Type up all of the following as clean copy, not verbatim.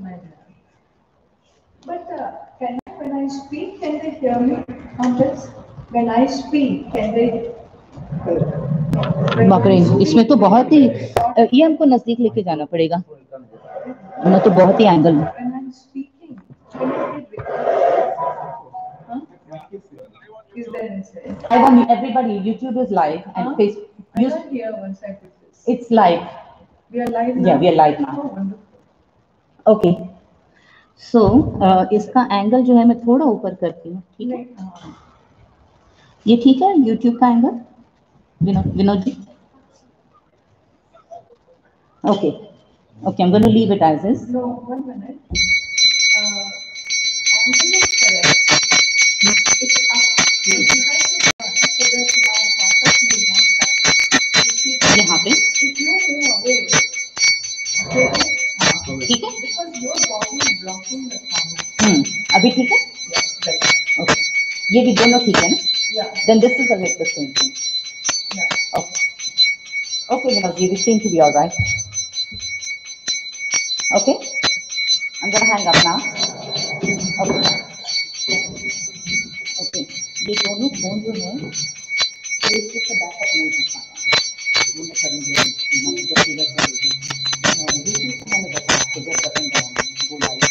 might have. But when I speak, can they hear me on this? When I speak, can they? बाप रे, इसमें तो बहुत ही ये हमको नजदीक लेके जाना पड़ेगा, ना तो बहुत ही एंगल में. When I'm speaking, can it be recorded? Huh? Is there inside? I want everybody. YouTube is live and Facebook. I can't hear once I put this. It's live. We are live now. Yeah, we are live now. Oh, wonderful. Okay. So इसका angle जो है मैं थोड़ा ऊपर करती हूँ, ठीक है? ये ठीक है YouTube का angle, Vinod ji? Okay. Okay, I'm going to leave it as is. No, 1 minute. Angle is correct. It's up. You have to turn so that my contact will not touch. यहाँ पे. If you move away, ठीक है? because your body is blocking the camera. अभी ठीक है? Yes, right. Okay. ये भी दोनों ठीक है ना? Yeah. Then this is again the same thing. Yeah. Okay. Okay, Vinod, we seem to be all right. Okay. I'm gonna hang up now. Okay. Okay. ये दोनों फोन जो है, फेसबुक का बैकअप नहीं हो पाया. वो मैं करूँगी. मैंने जब फिगर करूँगी. यूट्यूब को मैंने बताया आपको जब बटन दबाऊँगी वो live.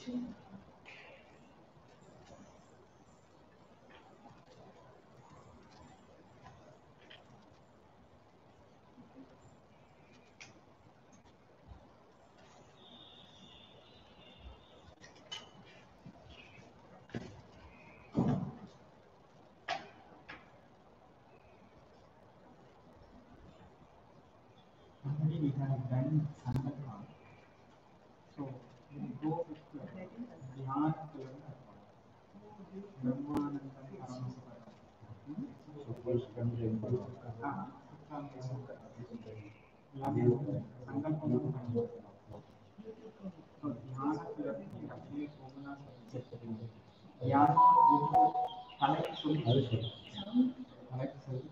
Already we have done Sankalpa. So we go with Dhyana Brahmanandam Paramasvaram. So first Sankalpa. So Dhyana actually Dhyana collect solution. Collect solution.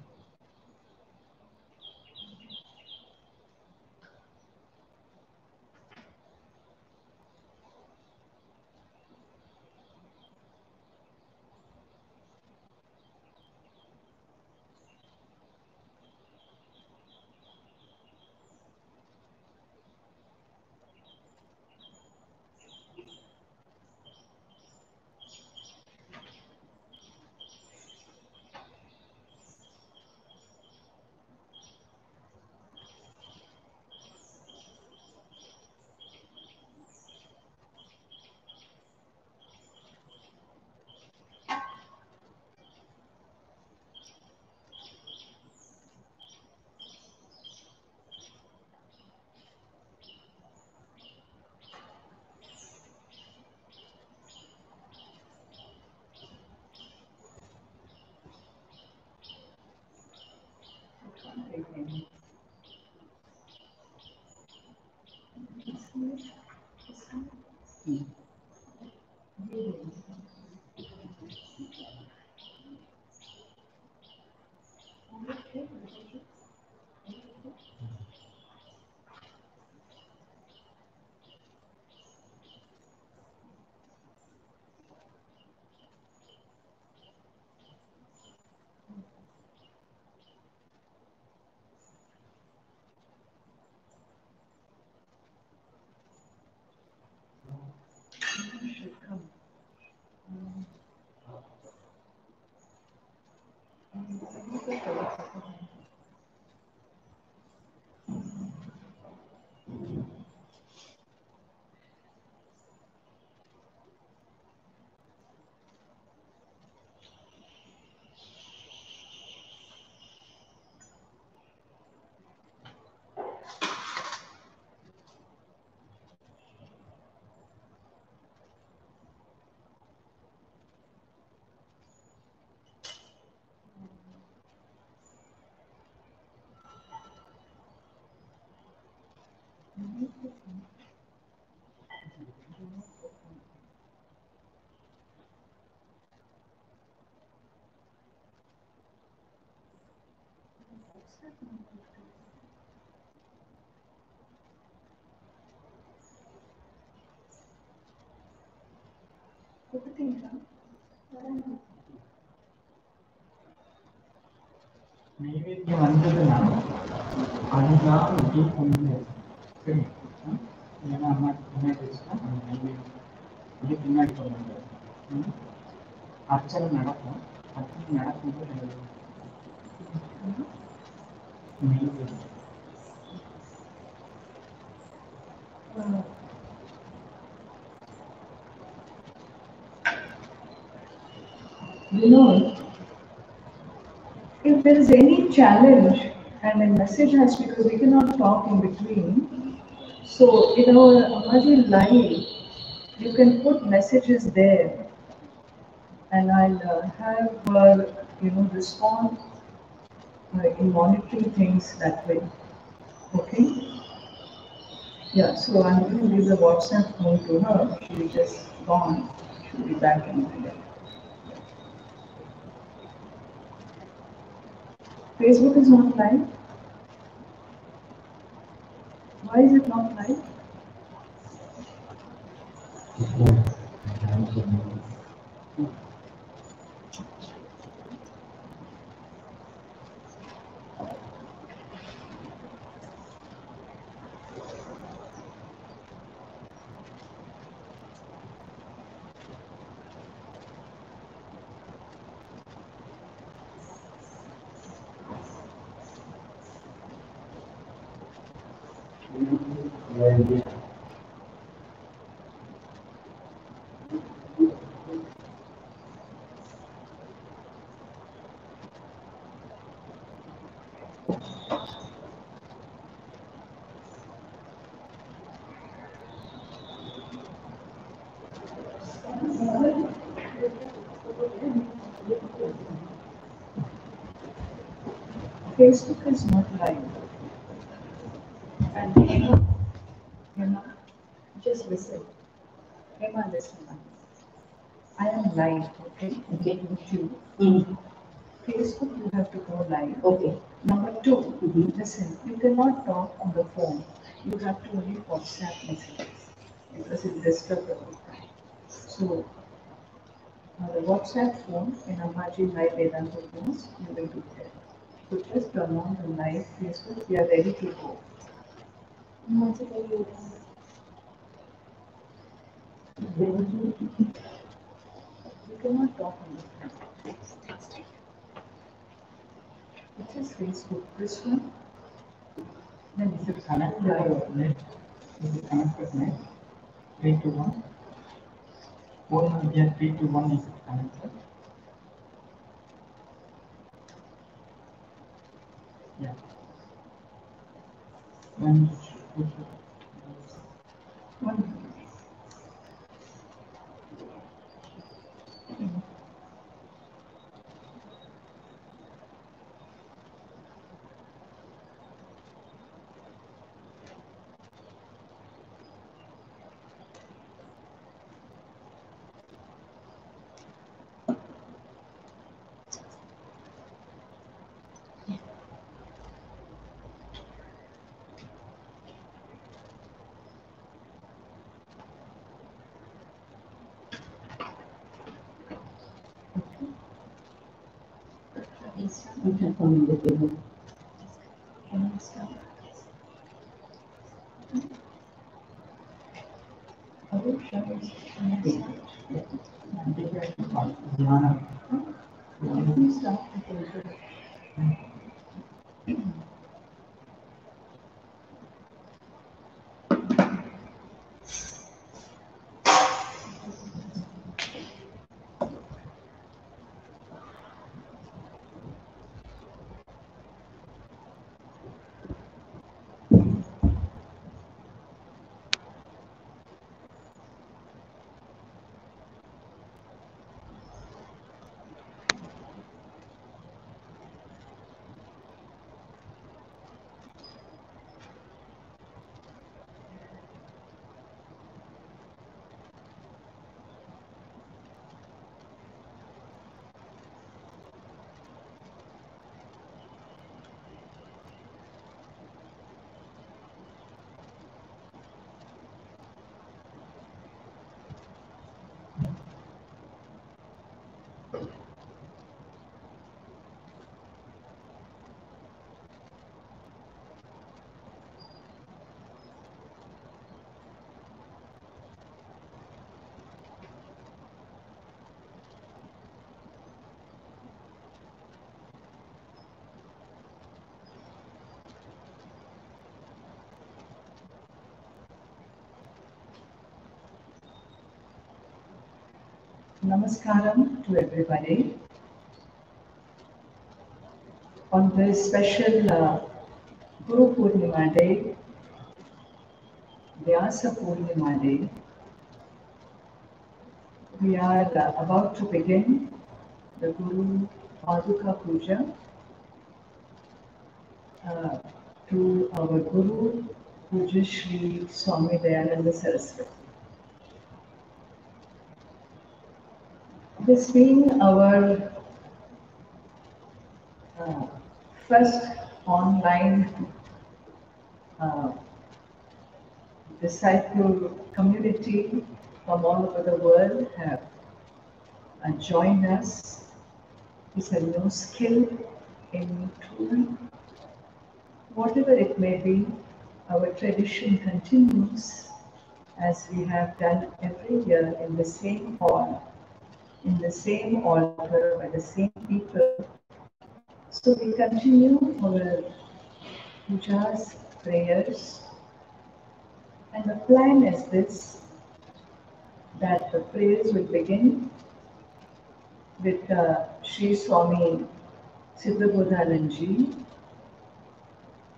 நைவேத்தியம் வந்ததுன்னா அதுதான் விஜய் பண்ணி சரி ஏன்னா அம்மா பின்னாடி வச்சுன்னா அந்த நைவேத்தியம் அப்படியே பின்னாடி பண்ணுவாங்க அர்ச்சனை நடக்கும் அர்ச்சனை நடக்கும்போது நைவேத்தியம் If there is any challenge and a message has because we cannot talk in between, so in our Amaji live, you can put messages there, and I'll have respond in monitoring things that way. Okay. Yeah. So I'm going to leave the WhatsApp phone to her. She's just gone. She'll be back in a minute. Facebook is not live. Why is it not live? Facebook is not live. And Emma, just listen. Emma, listen. I am live, okay? Okay. With you. Mm. Facebook, you have to go live. Okay. Number 2, Mhm. listen, you cannot talk on the phone. You have to only WhatsApp messages because it disturbs the whole time. So, the WhatsApp phone in Amaji Live Vedanta phones, you will do there. So just turn on the live Facebook, we are ready to go. You cannot talk on the phone. It is Facebook, this one, then Is it connected net? Is it connected net? 3 to 1? Purna Vidya 3 to 1 is it connected? Yeah. When we should one. You can come in the table. Can I start? Arush, can I start? Dhyana. Let me start with the introduction. Namaskaram to everybody. On this special GuruPurnima Day, Vyasa Purnima Day, we are about to begin the Guru Paduka Puja uh, to our Guru Puja Shri Swami Dayananda Saraswati. This being our uh, first online uh, disciple community from all over the world have joined us. It's a new skill, a new tool. Whatever it may be, our tradition continues as we have done every year in the same hall, in the same altar, by the same people. So we continue our pujas, prayers And the plan is this, that the prayers will begin with Sri Swami Siddhabodhananji,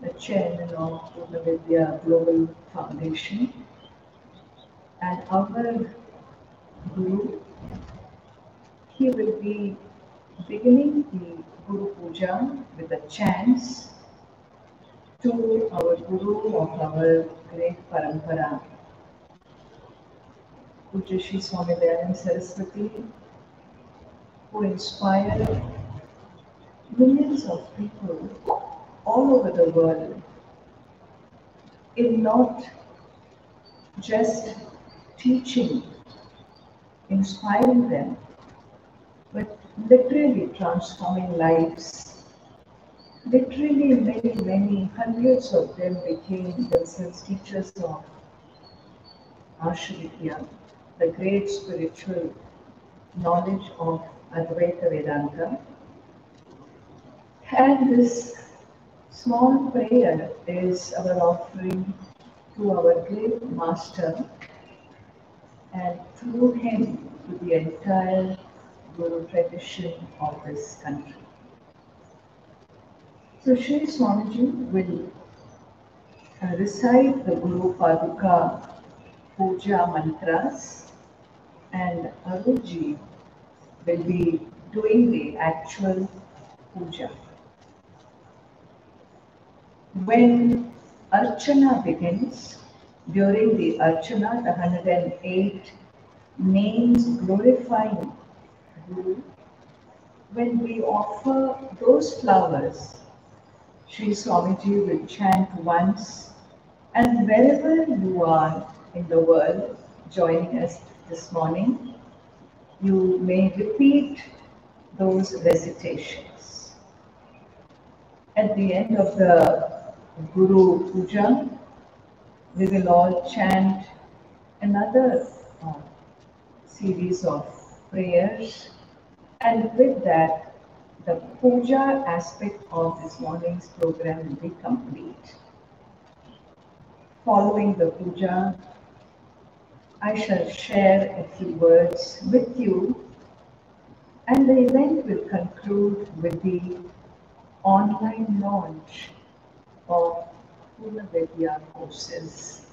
the chairman of Purna Vidya Global Foundation, and our Guru. He will be beginning the Guru Puja with the chants to our Guru of our great Parampara, Pujya Shri Swami Dayanand Saraswati, who inspired millions of people all over the world in not just teaching, inspiring them, but literally transforming lives. Literally, many hundreds of them became themselves teachers of Asha Vidya, the great spiritual knowledge of Advaita Vedanta. And this small prayer is our offering to our great Master, and through him to the entire Guru tradition of this country. So Sri Swamiji will recite the Guru Paduka Puja mantras, and Aruji will be doing the actual puja. When Archana begins, during the Archana, the 108 names glorifying Guru, when we offer those flowers, Sri Swamiji will chant once, and wherever you are in the world joining us this morning, you may repeat those recitations. At the end of the Guru Puja, we will all chant another series of prayers, and with that, the puja aspect of this morning's program will be complete. Following the puja, I shall share a few words with you, and the event will conclude with the online launch of Purna Vidya courses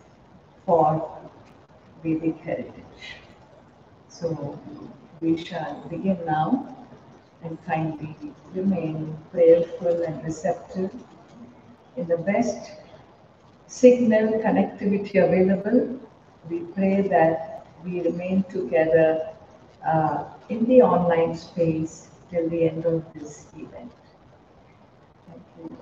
for Vedic heritage. So we shall begin now, and kindly remain prayerful and receptive in the best signal connectivity available. We pray that we remain together in the online space till the end of this event. Thank you.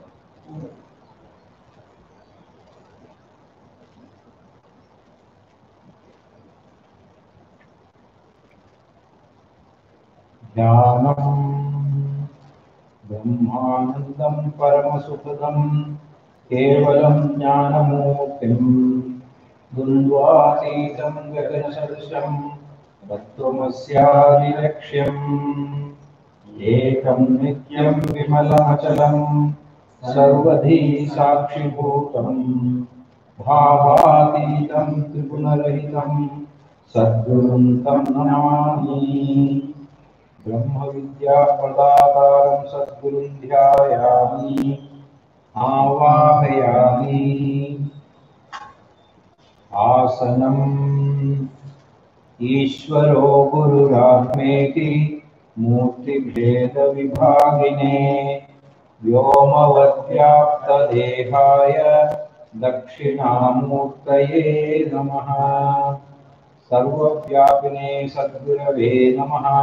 Jnanam Brahmanandam Paramasukadam Kevalam Jnanamurtim Dundvatitam Gaganasadisham Tattvamasyadirlakshyam Ekam Nityam Vimalamachalam Sarvadhi Sakshibhutam Bhavatitam Tribunarahitam Sadgurum Tam Namami Brahma Vidya Pradataram Sadgurum Dhyayami Avahayami Asanam Ishvaro Gururahmeti Murti Bheda Vibhagine Vyomavadyapta Dehaya Dakshinamurtaye Namaha Sarvavyapine Sadgurave Namaha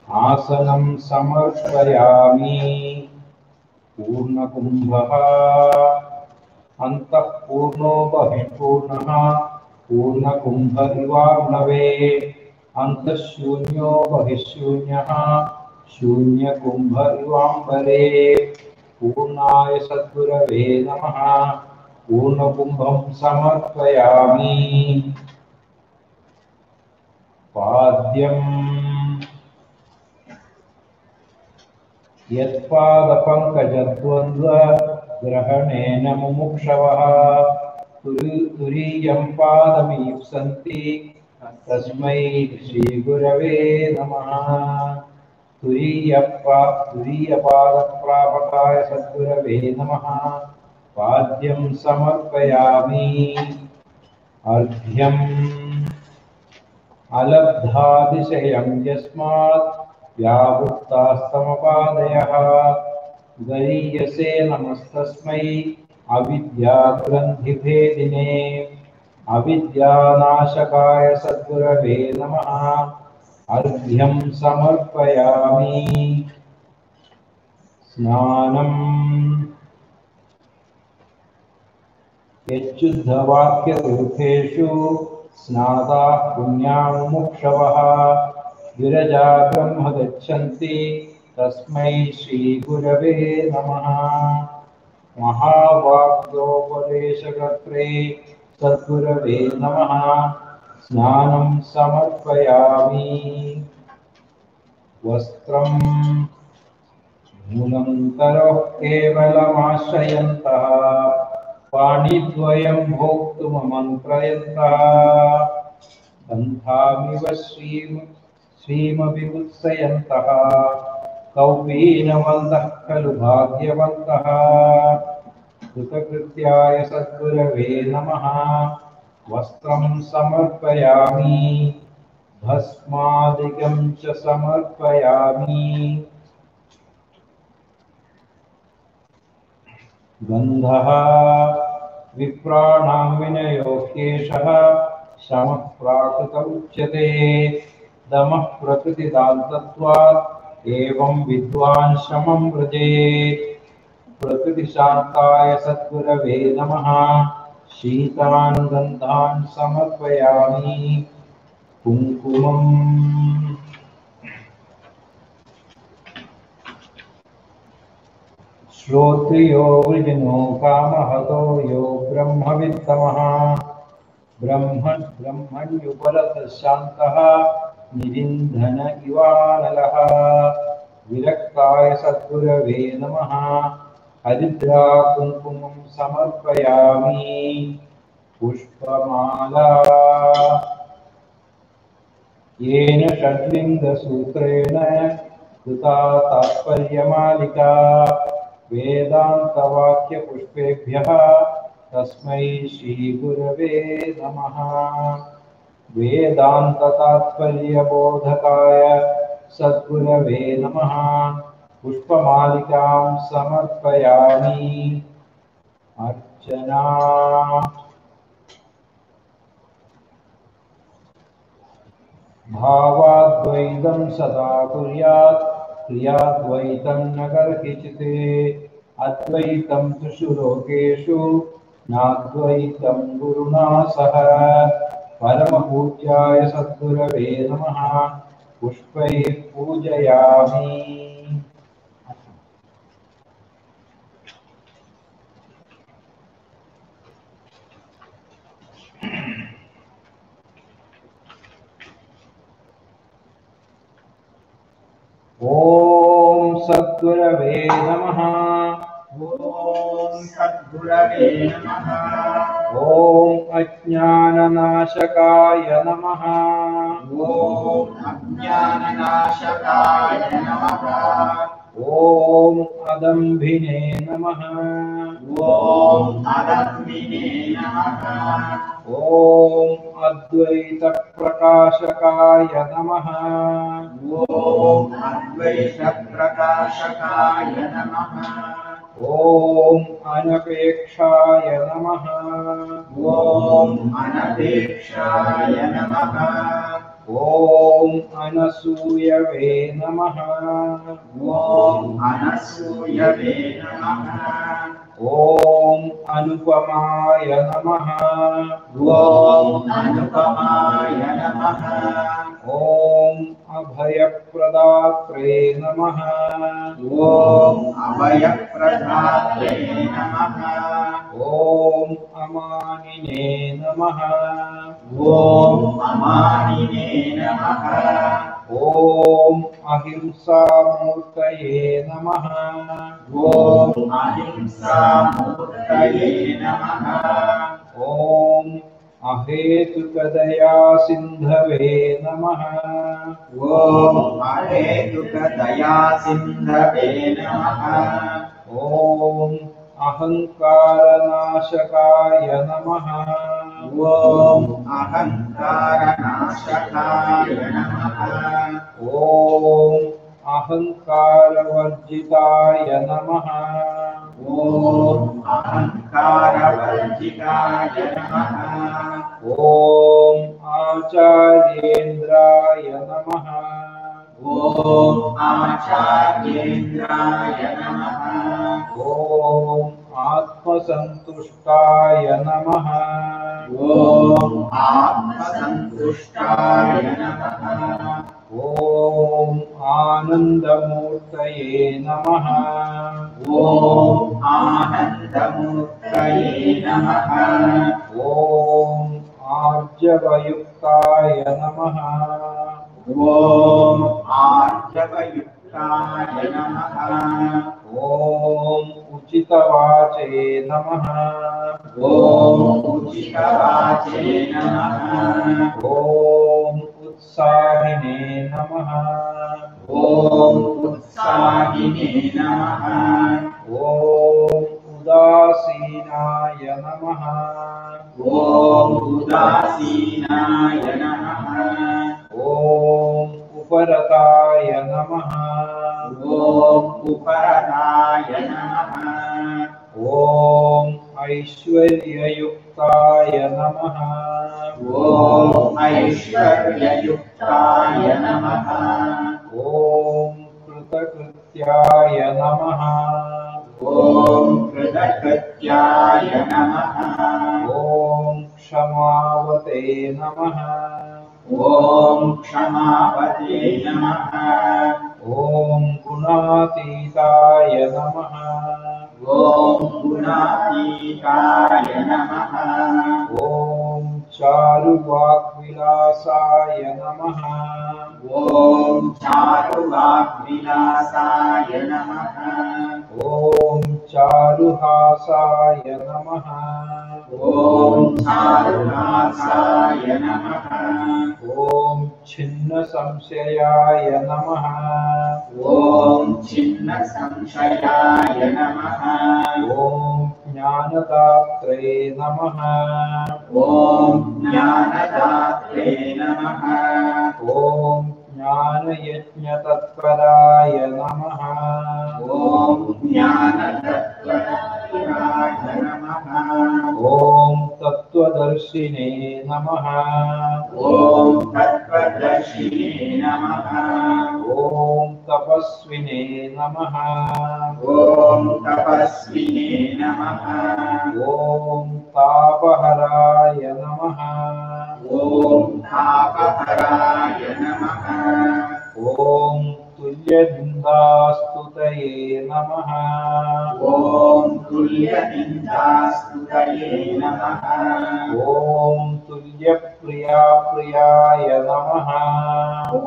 Asanam Samarpayami Purna Kumbhaha Antah Purno Bahipurnaha Purna Kumbharivarnave Antah Shunyo Bahishyunyaha Shunya Kumbharivambare Purnaya Sadgurave Namaha Purna Kumbham Samarpayami Padyam Yatpadapangkajadvandva Grahanena Mumukshavaha Turituri तुरीयं पादमीप्सन्ति तस्मै श्रीगुरवे नमः। तुरीयपादप्रापकाय सद्गुरवे नमः। पाद्यं समर्पयामि। अर्घ्यम् अलब्धातिशयं यस्मात् व्यावृत्तास्तमपादयः गरीयसे नमस्तस्मै अविद्याग्रन्थिभेदिने अविद्यानाशकाय सद्गुरवे नमः। अर्घ्यं समर्पयामि। स्नानम् यच्युद्धवाक्यतीर्थेषु स्नाताः पुण्यामुमुक्षवः विरजा ब्रह्म गच्छन्ति तस्मै श्रीगुरवे नमः। महावाक्योपदेशकर्त्रे सद्गुरवे नमः। स्नानं समर्पयामि। वस्त्रम् मूलन्तरोः केवलमाश्रयन्तः पाणिद्वयं भोक्तुममन्त्रयन्तः बन्धामिव श्रीमविमुत्सयन्तः कौपीनवन्तः खलु भाग्यवन्तः। कृतकृत्याय सद्गुरवे नमः। वस्त्रं समर्पयामि। भस्मादिकं च समर्पयामि। गन्धः विप्राणां विनयो ह्येषः शमः प्राकृत उच्यते दमः प्रकृतिदान्तत्वात् एवं विद्वान् शमं व्रजेत्। प्रकृतिशान्ताय सद्गुरवे नमः। शीतान् गन्धान् समर्पयामि। कुङ्कुमम् श्रोत्रियो वृजनो कामहतो यो ब्रह्मवित्तमः ब्रह्मण्युपरतः शान्तः निरिन्धन इवानलः। विरक्ताय सद्गुरवे नमः। हरिद्रा कुङ्कुमं समर्पयामि। पुष्पमाला येन षड्लिङ्गसूत्रेण कृता तात्पर्यमालिका वेदान्तवाक्यपुष्पेभ्यः तस्मै श्रीगुरवे नमः। वेदान्ततात्पर्यबोधकाय सद्गुरवे नमः। पुष्पमालिकां समर्पयामि। अर्चना भावाद्वैतं सदा कुर्यात् क्रियाद्वैतं न कर्हिचित्। अद्वैतं त्रिषु लोकेषु नाद्वैतं गुरुणा सह। परमपूज्याय सद्गुरवे नमः। पुष्पैः पूजयामि। ओम सद्गुरवे नमः। ओम सद्गुरवे नमः। ओम अज्ञाननाशकाय नमः। ओम अज्ञाननाशकाय नमः। ओम अदम्भिने नमः। ओम अदम्भिने नमः। ओम अद्वैत प्रकाशकाय नमः। ओम अद्वैत प्रकाशकाय नमः। ओम अनपेक्षाय नमः। ओम अनपेक्षाय नमः। ओम अनसूयवे नमः। ओम अनसूयवे नमः। ओम अनुपमाय नमः। ओम अनुपमाय नमः। ओम अभयप्रदात्रे नमः। ओम अभयप्रदात्रे नमः। ओम अमानिने नमः। ओम अमानिने नमः। ओम अहिंसामूर्तये नमः। ओम अहिंसामूर्तये नमः। ओम अहेतुकदया सिन्धवे नमः। ॐ अहेतुकदया सिन्धवे नमः। ॐ अहङ्कारनाशकाय नमः। ॐ अहङ्कारनाशकाय नमः। ॐ अहङ्कारवर्जिताय नमः। ॐ अहङ्कारवर्जिताय नमः। ॐ आचार्येन्द्राय नमः। ॐ आचार्येन्द्राय नमः। ॐ आत्मसन्तुष्टाय नमः। ॐ आत्मसन्तुष्टाय नमः। ॐ आनन्दमूर्तये नमः। ॐ आनन्दमूर्तये नमः। ॐ आर्जवयुक्ताय नमः। ॐ आर्जवयुक्ताय नमः। ॐ उचितवाचे नमः। ॐ उचितवाचे नमः। ॐ उत्साहिने नमः। ॐ उत्साहिने नमः। ॐ उदासीनाय नमः। ॐ उदासीनाय नमः। ॐ उपरताय नमः। ॐ उपरताय नमः। ॐ ऐश्वर्ययुक्ताय नमः। ॐ ऐश्वर्ययुक्ताय नमः। ॐ कृतकृत्याय नमः। ॐ कृतकृत्याय नमः। ॐ क्षमावते नमः। ॐ क्षमावते नमः। ॐ गुणातीताय नमः। ॐ गुणातीताय नमः। ॐ चारुवाक्विलासाय नमः। ॐ चारुवाक्विलासाय नमः। ॐ चारुहासाय नमः। ॐ चारुहासाय नमः। ॐ छिन्नसंशयाय नमः। ॐ छिन्नसंशयाय नमः। ॐ ज्ञानदात्रे नमः। ॐ ज्ञानदात्रे नमः। ॐ ज्ञानयज्ञतत्पराय नमः। ॐ ज्ञानतत्त्वराय नमः। ॐ तत्त्वदर्शिने नमः। ॐ तत्त्वदर्शिने नमः। ॐ तपस्विने नमः। ॐ तपस्विने नमः। ॐ तापहराय नमः। ॐ तापहराय नमः। ॐ तुल्यनिन्दास्तुतये नमः। ॐ तुल्यनिन्दास्तुतये नमः। ॐ तुल्यप्रियाप्रियाय नमः। ॐ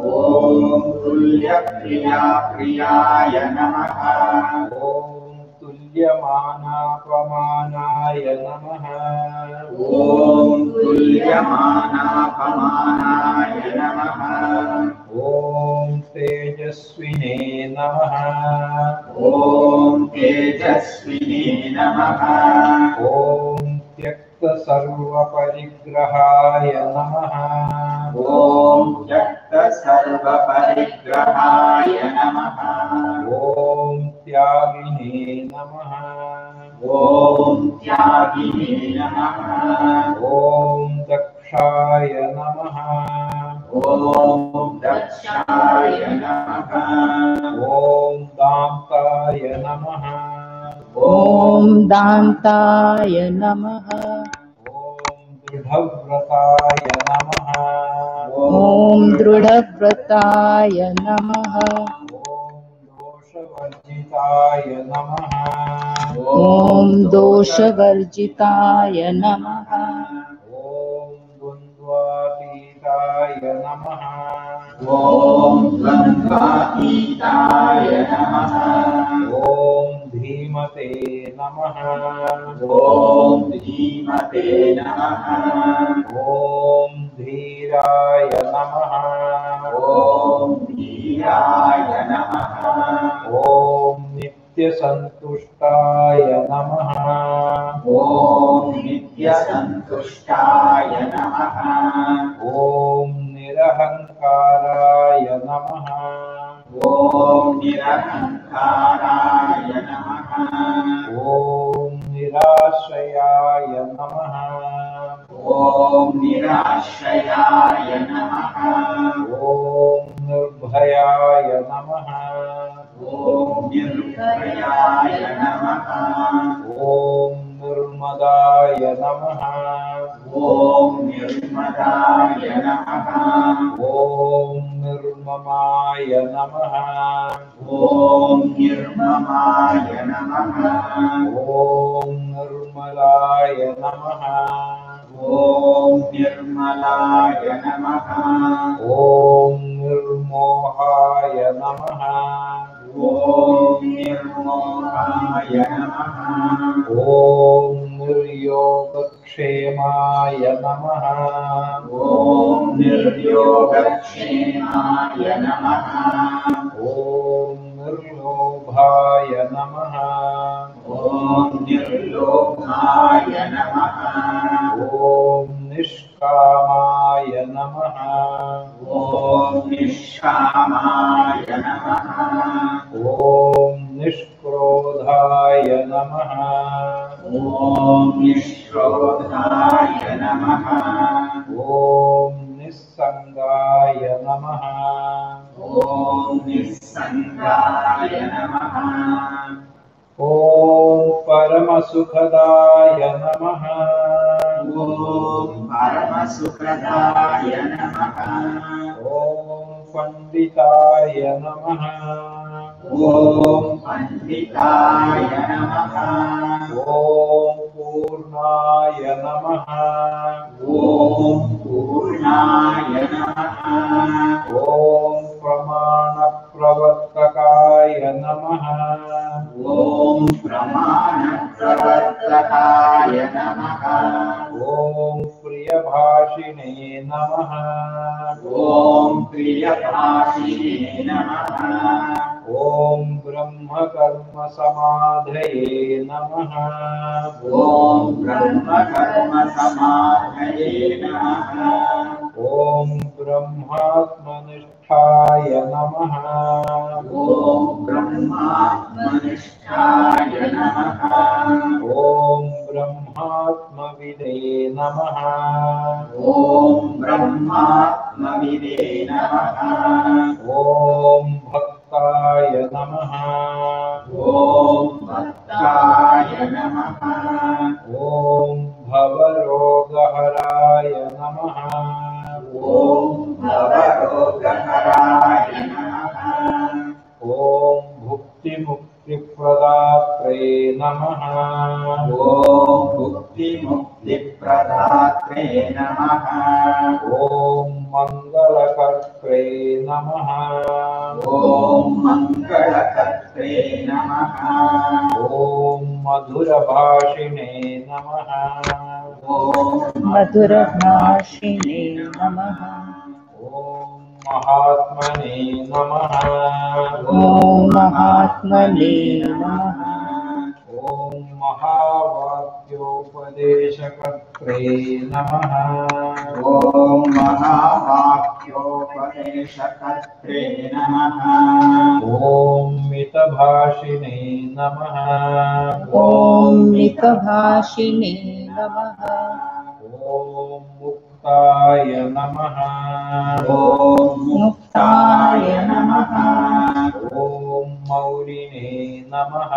तुल्यप्रियाप्रियाय नमः। ॐ तुल्यमानापमानाय नमः। ॐ तुल्यमानापमानाय नमः। ॐ तेजस्विने नमः। ॐ तेजस्विने नमः। ॐ त्यक्तसर्वपरिग्रहाय नमः। ॐ त्यक्तसर्वपरिग्रहाय नमः। ॐ त्यागिने नमः। ॐ त्यागिने नमः। ॐ दक्षाय नमः। ॐ दक्षाय नमः। ॐ दान्ताय नमः। ॐ दान्ताय नमः। ॐ दृढव्रताय नमः। ॐ दृढव्रताय नमः। ॐ दोषवर्जिताय नमः। ॐ दोषवर्जिताय नमः। ॐ द्वन्द्वातीताय नमः। ॐ द्वन्द्वातीताय नमः। ॐ धीमताय धीमते नमः। ॐ धीमते नमः। ॐ धीराय नमः। ॐ धीराय नमः। ॐ नित्यसन्तुष्टाय नमः। ॐ नित्यसन्तुष्टाय नमः। ॐ निरहङ्काराय नमः। ॐ निरहङ्काराय नमः। ॐ निराश्रयाय नमः। ॐ निराश्रयाय नमः। ॐ निर्भयाय नमः। ॐ निर्भयाय नमः। ॐ निर्मदाय नमः। ॐ निर्मदाय नमः। ॐ निर्ममाय नमः। ॐ निर्ममाय नमः। ॐ निर्मलाय नमः। ॐ निर्मलाय नमः। ॐ निर्मोहाय नमः। ॐ निर्मोहाय नमः। ॐ निर्योगक्षेमाय नमः। ॐ निर्योगक्षेमाय नमः। ॐ निर्लोभाय नमः। ॐ निर्लोभाय नमः। ॐ निष्कामाय नमः। ॐ निष्कामाय नमः। ॐ निष्क्रोधाय नमः। ॐ निष्क्रोधाय नमः। ॐ निस्सङ्गाय नमः। ॐ निस्सङ्गाय नमः। ॐ परमसुखदाय नमः। ॐ परमसुखदाय नमः। ॐ पण्डिताय नमः। ॐ पण्डिताय नमः। ॐ पूर्णाय नमः। ॐ पूर्णाय नमः। ॐ प्रमाणप्रवर्तकाय नमः। ॐ प्रमाणप्रवर्तकाय नमः। ॐ प्रियभाषिणे नमः। ॐ प्रियभाषिणे नमः। ॐ ब्रह्मकर्मसमाधये नमः। ॐ ब्रह्मकर्मसमाधये नमः। ॐ ब्रह्मात्मनिष्ठाय नमः। ॐ ब्रह्मात्मनिष्ठाय नमः। ॐ ब्रह्मात्मविदे नमः। ॐ ब्रह्मात्मविदे नमः। ॐ भक्ताय नमः। ॐ भक्ताय नमः। ॐ भवरोगहराय नमः। ॐ भवरोगहराय नमः। ॐ भुक्तिमुक्तिप्रदात्रे नमः। ॐ भुक्तिमुक्तिप्रदात्रे नमः। ॐ मङ्गलकर्त्रे नमः। ॐ मङ्गलकर्त्रे नमः। ॐ मधुरभाषिणे नमः। ॐ मधुरभाषिणे नमः। ॐ महात्मने नमः। ॐ महात्मने नमः। ॐ महावाक्योपदेशकर्त्रे नमः। ॐ महावाक्योपदेशकर्त्रे नमः। ॐ मितभाषिणे नमः। ॐ मितभाषिणे नमः। ॐ मुक्ताय नमः। ॐ मुक्ताय नमः। ॐ मौलिने नमः।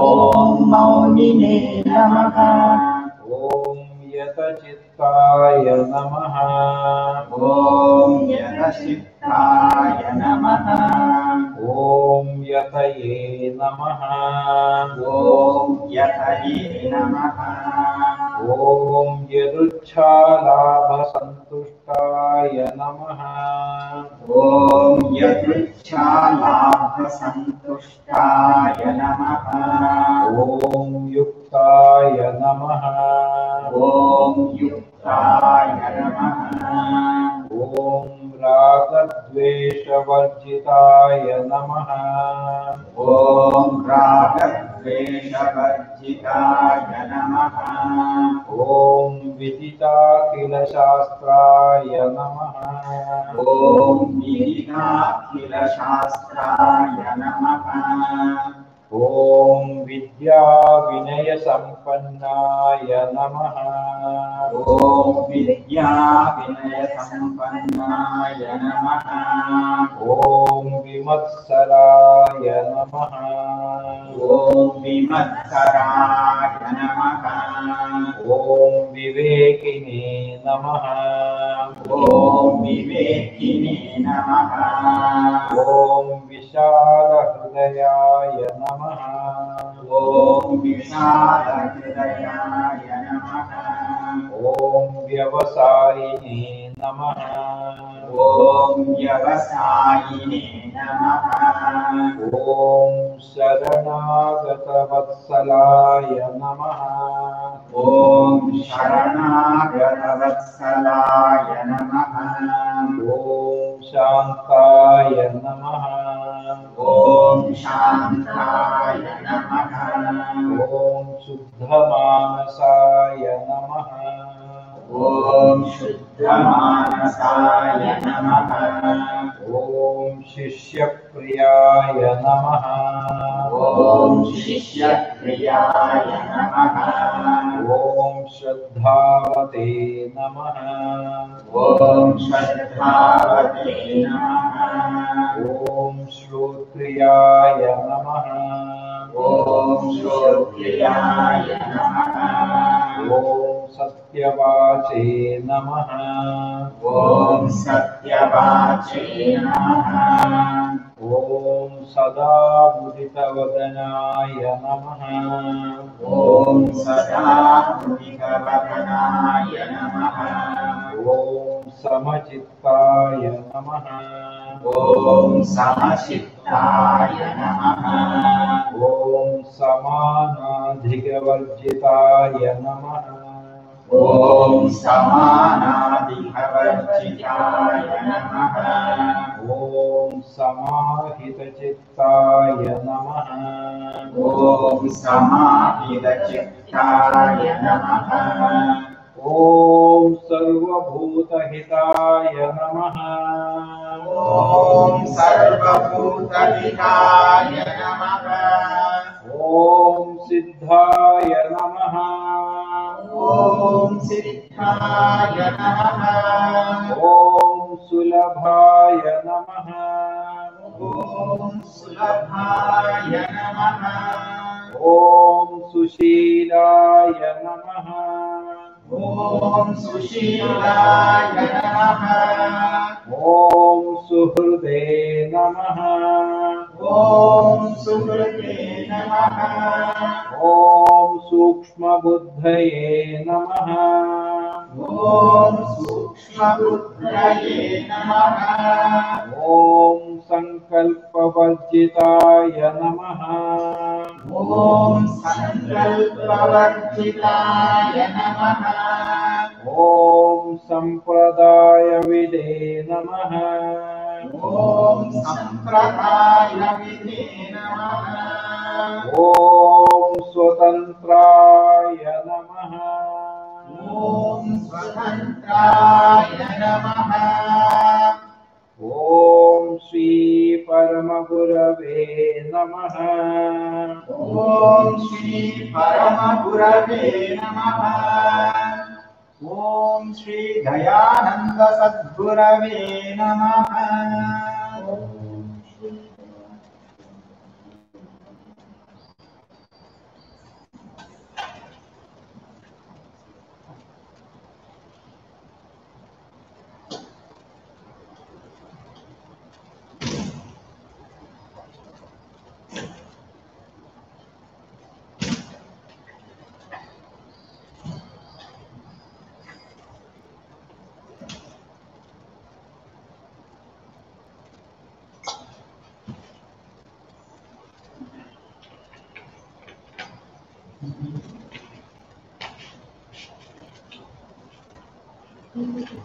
ॐ मौलिने नमः। ॐ यतचित्ताय नमः। ॐ यतचित्ताय नमः। ॐ यतये नमः। ॐ यतये नमः। ॐ यदुच्छालाभसन्तुष्टाय नमः। ॐ यदृच्छालाभसन्तुष्टाय नमः ॐ युक्ताय नमः ॐ युक्ताय नमः ॐ रागद्वेषवर्जिताय नमः ॐ रागद्वेषवर्जिताय नमः ॐ विदिताखिलशास्त्राय नमः ॐ विदिताखिलशास्त्राय नमः ॐ विद्याविनयसम्पन्नाय नमः ॐ विद्याविनयसम्पन्नाय नमः ॐ विमत्सराय नमः ॐ विमत्सराय नमः ॐ विवेकिने नमः ॐ विवेकिने नमः ॐ विशालहृदयाय नमः ॐ विशालहृदयाय नमः ॐ व्यवसायिने नमः ॐ व्यवसायिने नमः ॐ शरणागतवत्सलाय नमः ॐ शरणागतवत्सलाय नमः ॐ शान्ताय नमः ॐ शान्ताय नमः ॐ शुद्धमानसाय नमः ॐ शुद्धमानसाय नमः ॐ शिष्यप्रियाय नमः ॐ शिष्यप्रियाय नमः ॐ श्रद्धावते नमः ॐ श्रद्धावते नमः ॐ श्रोत्रियाय नमः ॐ श्रोत्रियाय नमः ॐ सत्यवाचे नमः ॐ सत्यवाचे नमः ॐ सदा मुदितवदनाय नमः ॐ सदा मुदितवदनाय नमः ॐ समचित्ताय नमः ॐ समचित्ताय नमः ॐ समानाधिकवर्जिताय नमः ॐ समानाधिकवर्जिताय नमः ॐ समाहितचित्ताय नमः ॐ समाहितचित्ताय नमः ॐ सर्वभूतहिताय नमः ॐ सर्वभूतहिताय नमः ॐ सिद्धाय नमः ॐ सिद्धाय नमः ॐ सुलभाय नमः ॐ सुलभाय नमः ॐ सुशीलाय नमः ॐ सुशीलाय नमः ॐ सुहृदे नमः ॐ सुहृदे नमः ॐ सूक्ष्मबुद्धये नमः ॐ सूक्ष्मबुद्धये नमः ॐ सङ्कल्पवर्जिताय नमः ॐ सङ्कल्पवर्जिताय नमः ॐ सम्प्रदायविदे नमः ॐ सम्प्रदायविदे नमः ॐ स्वतन्त्राय नमः ॐ स्वतन्त्राय नमः ॐ श्रीपरमगुरवे नमः ॐ श्री परमगुरवे नमः ॐ श्री दयानन्द सद्गुरवे नमः धूपः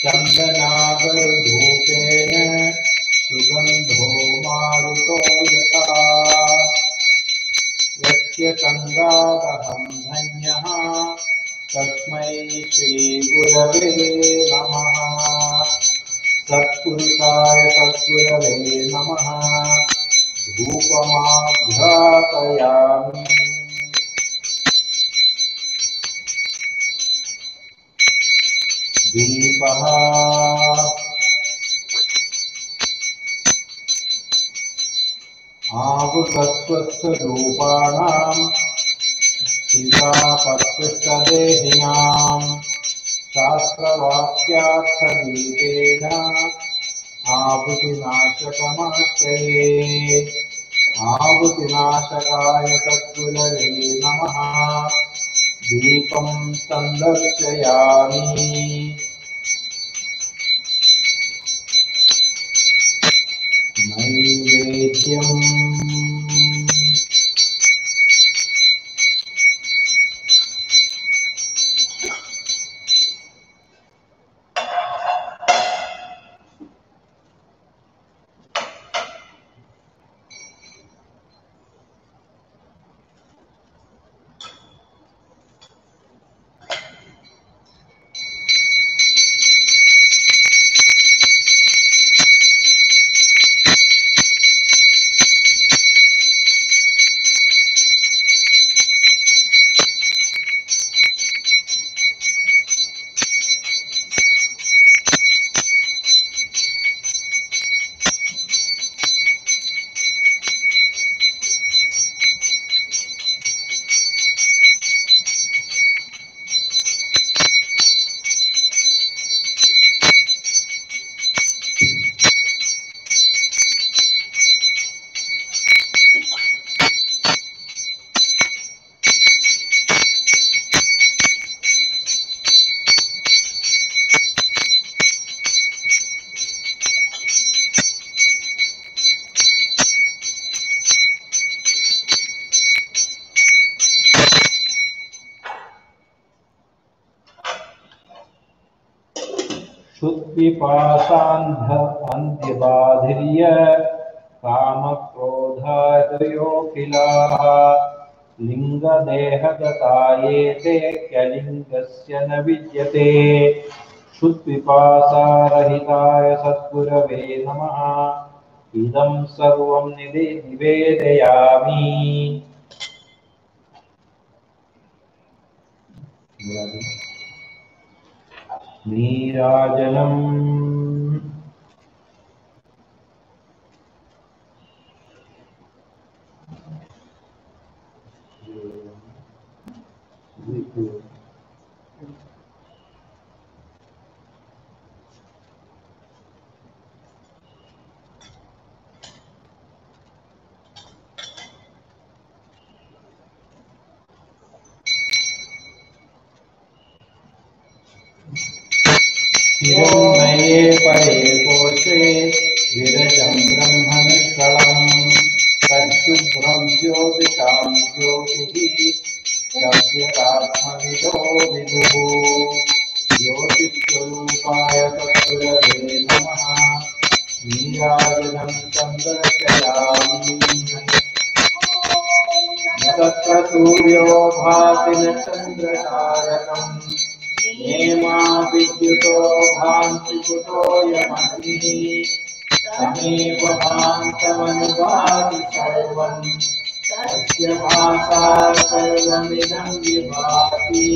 चन्दनागरधूपेन सुगन्धो मारुतो यथा यस्य सङ्गादहं धन्यः तस्मै श्रीगुरवे नमः। सत्पुरुषाय सद्गुरवे नमः। धूपमाघ्रापयामि। दीपः आवृतस्वस्वरूपाणां सीतापत्रिष्टदेहिनां शास्त्रवाक्यार्थदीपेन आवृतिनाशकमाश्रये। आवृतिनाशकाय सद्गुरवे नमः। दीपं संदर्शयामि। नैवेद्यम् शुद्धिपासान्ध अन्ध्यबाधिर्य कामक्रोधादयोऽखिलाः लिङ्गदेहगता ये ते क्यलिङ्गस्य न विद्यते। शुद्धिपासारहिताय सद्गुरवे नमः। इदं सर्वं निवेदयामि। नीराजनम् हिरण्मये परे कोशे विरजं ब्रह्मनिष्कळम् तच्छुभ्रं ज्योतिषां ज्योतिः शब्दतात्मविदो विदुः। ज्योतिस्वरूपाय सद्गुरवे नमः। नीराजनं संदर्शयामि। न तत्र सूर्यो भाति न चन्द्रतारकम् नेमा विद्युतो भान्ति कुतो यमग्निः। तमेव भान्तमनुभाति सर्वम् तस्य भासा सर्वमिदं विभाति।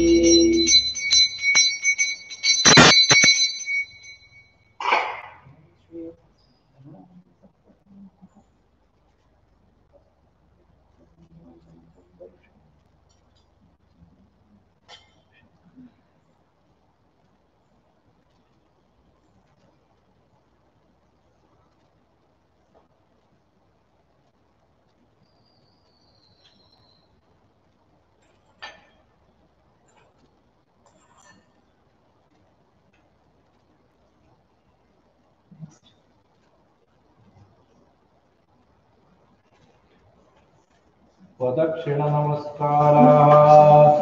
प्रदक्षिण नमस्काराः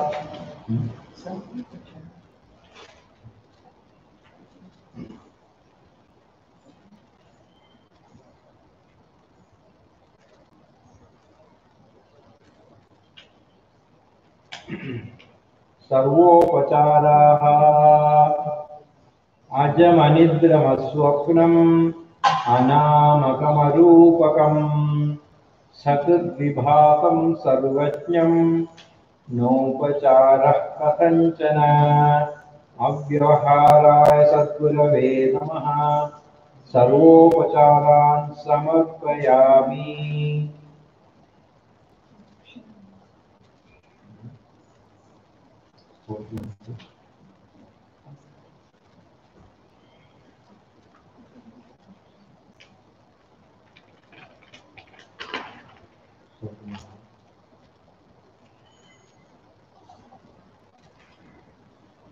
सर्वोपचाराः अजमनिद्रमस्वप्नम् अनामकमरूपकम् सकृद्विभातं सर्वज्ञं नोपचारः कथञ्चन अव्यवहाराय सद्गुरवे नमः सर्वोपचारान् समर्पयामि।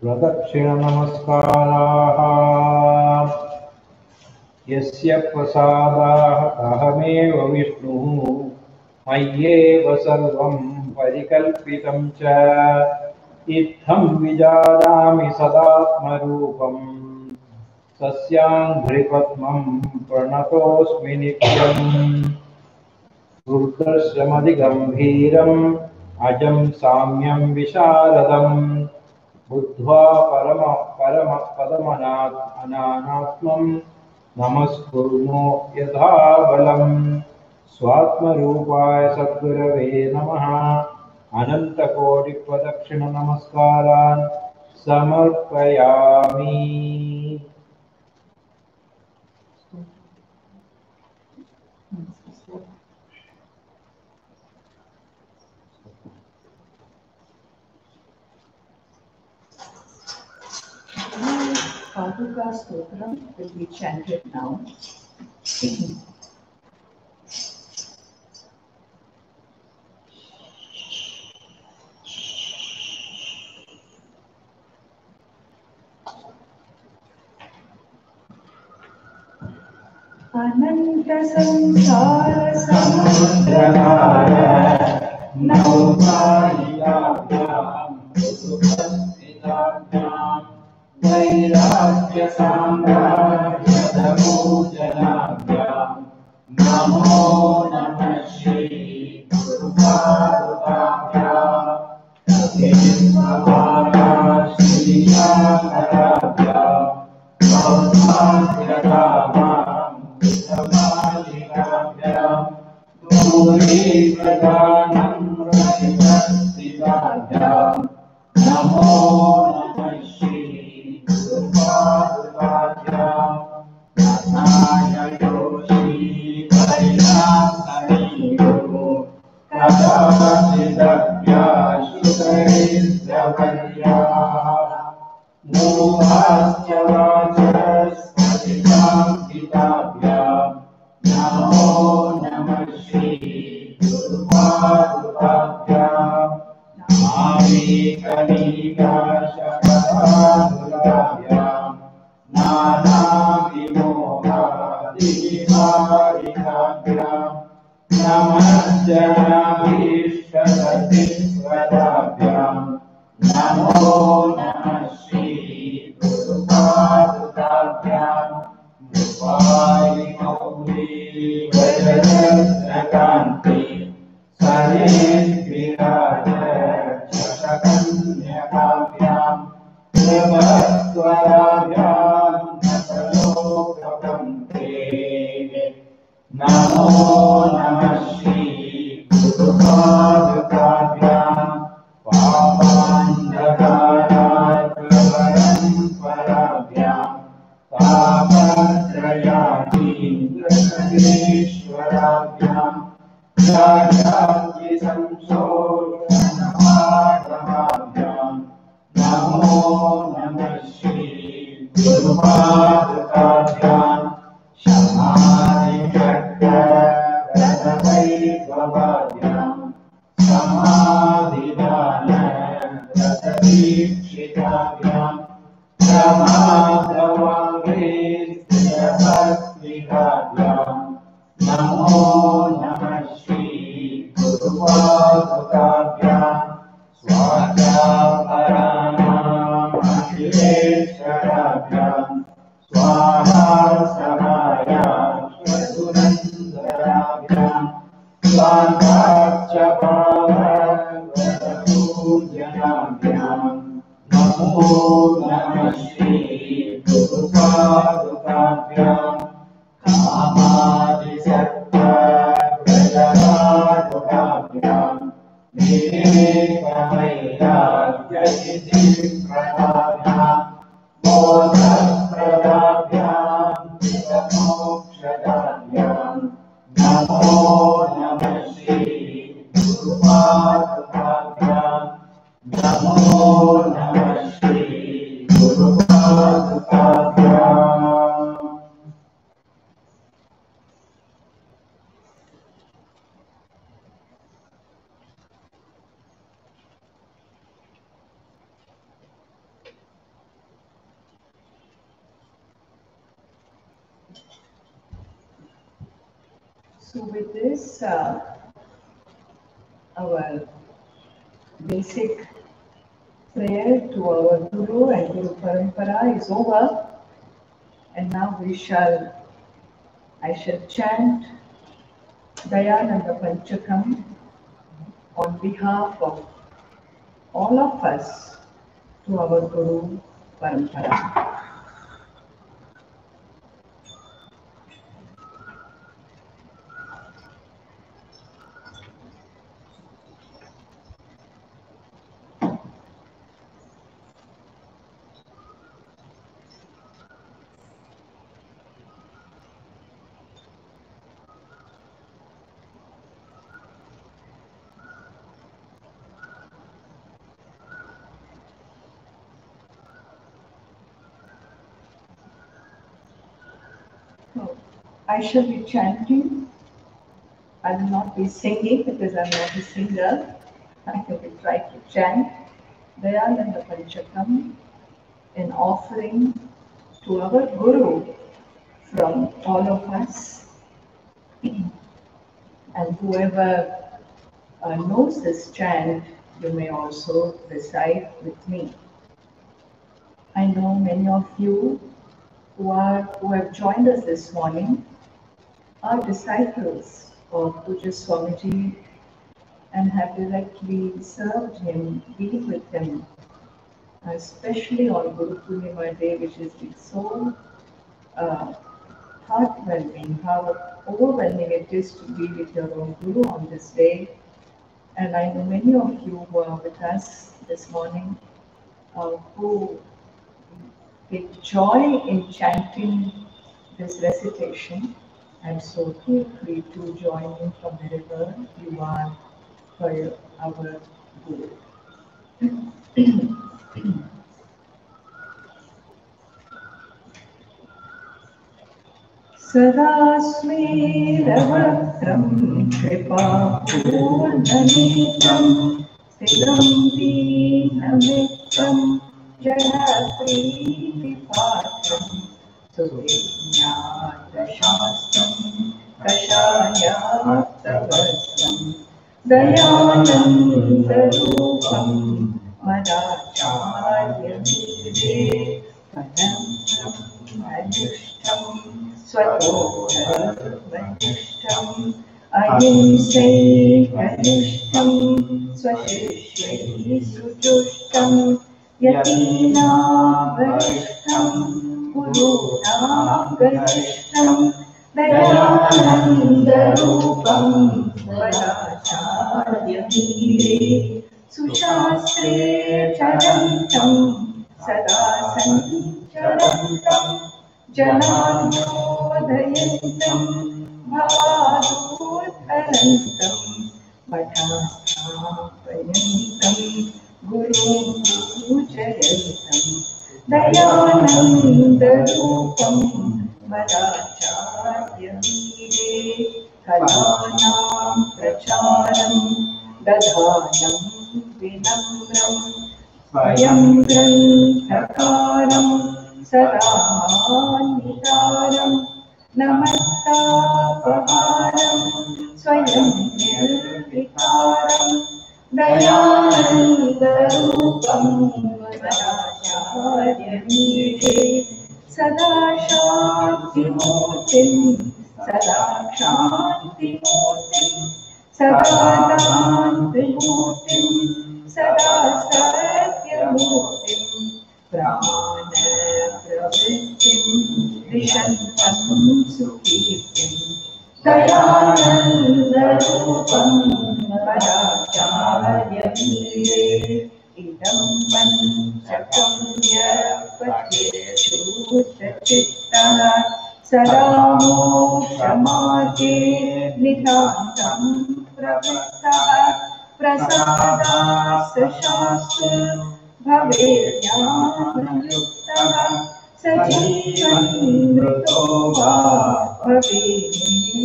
प्रदक्षिण नमस्काराः यस्य प्रसादाः अहमेव विष्णुः मय्येव सर्वं परिकल्पितं च इत्थं विजानामि सदात्मरूपम् सस्याङ्घ्रिपद्मं प्रणतोऽस्मि नित्यम् दुर्दर्शमधिगम्भीरम् अजं साम्यं विशारदम् बुद्ध्वा परमपदमनात्मं नमस्कुर्मो यथा बलम् स्वात्मरूपाय सद्गुरवे नमः अनन्तकोटिप्रदक्षिण नमस्कारान् समर्पयामि। Paduka Stotram will be chanted now. Ananta samsara samudradhara naukayam supasthitam vairagya samrajyadamujanavyam namo namah shri gurupurnimavutsavam Tathesvara shri shakaravyam Bhavadhyadamam Vitamalikavyam Duri Pradhanam Rasivastivavyam Namo Namah Shri Gurupurnimavutsavam Nataya Yoshi Varinasaniyo Kadachidabhya Shukarisyavarya Nuvasya Vajaspatitam Kitabhyam Namo Namah Shri Gurupurnimavutsavam Nami Kalika Shakaduravyam Nana Vimoha Divarikavyam Namajjana Vishwadavyam Namo Namah Shri Gurupurnimavutsavam Vipali Gauri Vajrakanti Sarisviraja Shashakanyakavyam Prabhatvaravyam Nasalokapante Namo Namah Shri Gurupurnimavutsavam Pavandhakarat Pravaram Paravyam Tapatrayati स्वभाव्यां समाधिदान रसदीक्षिताभ्यां प्रमादवाग्रेस्थितभक्तिकाभ्यां नमो नमः श्री गुरुपादुकाभ्यां स्वाध्यापराणाम् अखिलेश्वराभ्यां स्वाहा सहायाश्वसुरन्दराभ्यां स्वान्ताच्च भावपूजनाभ्यां नमो नमः श्री गुरुपादुकाभ्यां कामादिसत्त्वप्रदपादुकाभ्यां विवेकवैराग्यसिद्धिप्रदाभ्यां मोक्षप्रदाभ्यां मोक्षदाभ्यां नमो नमः श्री गुरुपादुकाभ्यां नमो नमः Shri गुरुपादुकाभ्यां। So with this, our basic prayer to our Guru and Guru Parampara is over, and now I shall chant Dayananda Panchakam on behalf of all of us to our Guru Parampara. I shall be chanting. I will not be singing because I am not a singer. I will try to chant Dayananda Panchakam in offering to our Guru from all of us. And whoever knows this chant, you may also recite with me. I know many of you who have joined us this morning are disciples of Puja Swamiji and have directly served him, been with him, especially on GuruPurnima Day, which has been so heartwarming, how overwhelming it is to be with your own Guru on this day. And I know many of you who are with us this morning who take joy in chanting this recitation, and so feel free to join in from wherever you are for our Guru. सदा स्मेरवक्त्रं कृपापूर्णनेत्रं स्थिरं दीनमित्रं जडप्रीतिपात्रं सुविज्ञातशास्त्रं कषायात्तवस्त्रं दयानन्दरूपं मदाचार्यमीडे पदं स्वतोधर्मनिष्ठम् अहिंसैकनिष्ठं स्वशिष्यैः सुजुष्टं यतीनावरिष्ठं गुरूणागरिष्ठं दयानन्दरूपं वराचार्यमीडे सुशास्त्रे चरन्तं सदा सञ्चरन्तं जनार्दोदयन्तं भावादूर्धरन्तं मठास्थापयन्तं गुरुं पूजयन्तं दयानन्दरूपं मदाचार्यमीडे कलानां प्रचारं दधानं विनम्रं स्वयं ग्रन्थकारं सदा नितारं नमस्तापहारं स्वयं निर्विकारं दयानन्दरूपं वराचार्यमीडे सदा शान्तिमूर्तिं सदा शान्तिमूर्तिं सदा दान्तमूर्तिं सदा सत्यमूर्तिं प्रमाणप्रवृत्तिं दिशन्तं सुकीर्तिं दयानन्दरूपं वराचार्यमीडे इदं पञ्चकं यपठेच्छूतचित्तः सदा मोक्षमार्गे नितान्तं प्रवृत्तः प्रसादात् शास्त्र भवेज्ञानयुक्तः स जीवन्मृतो वा भवेन्नित्यमुक्तः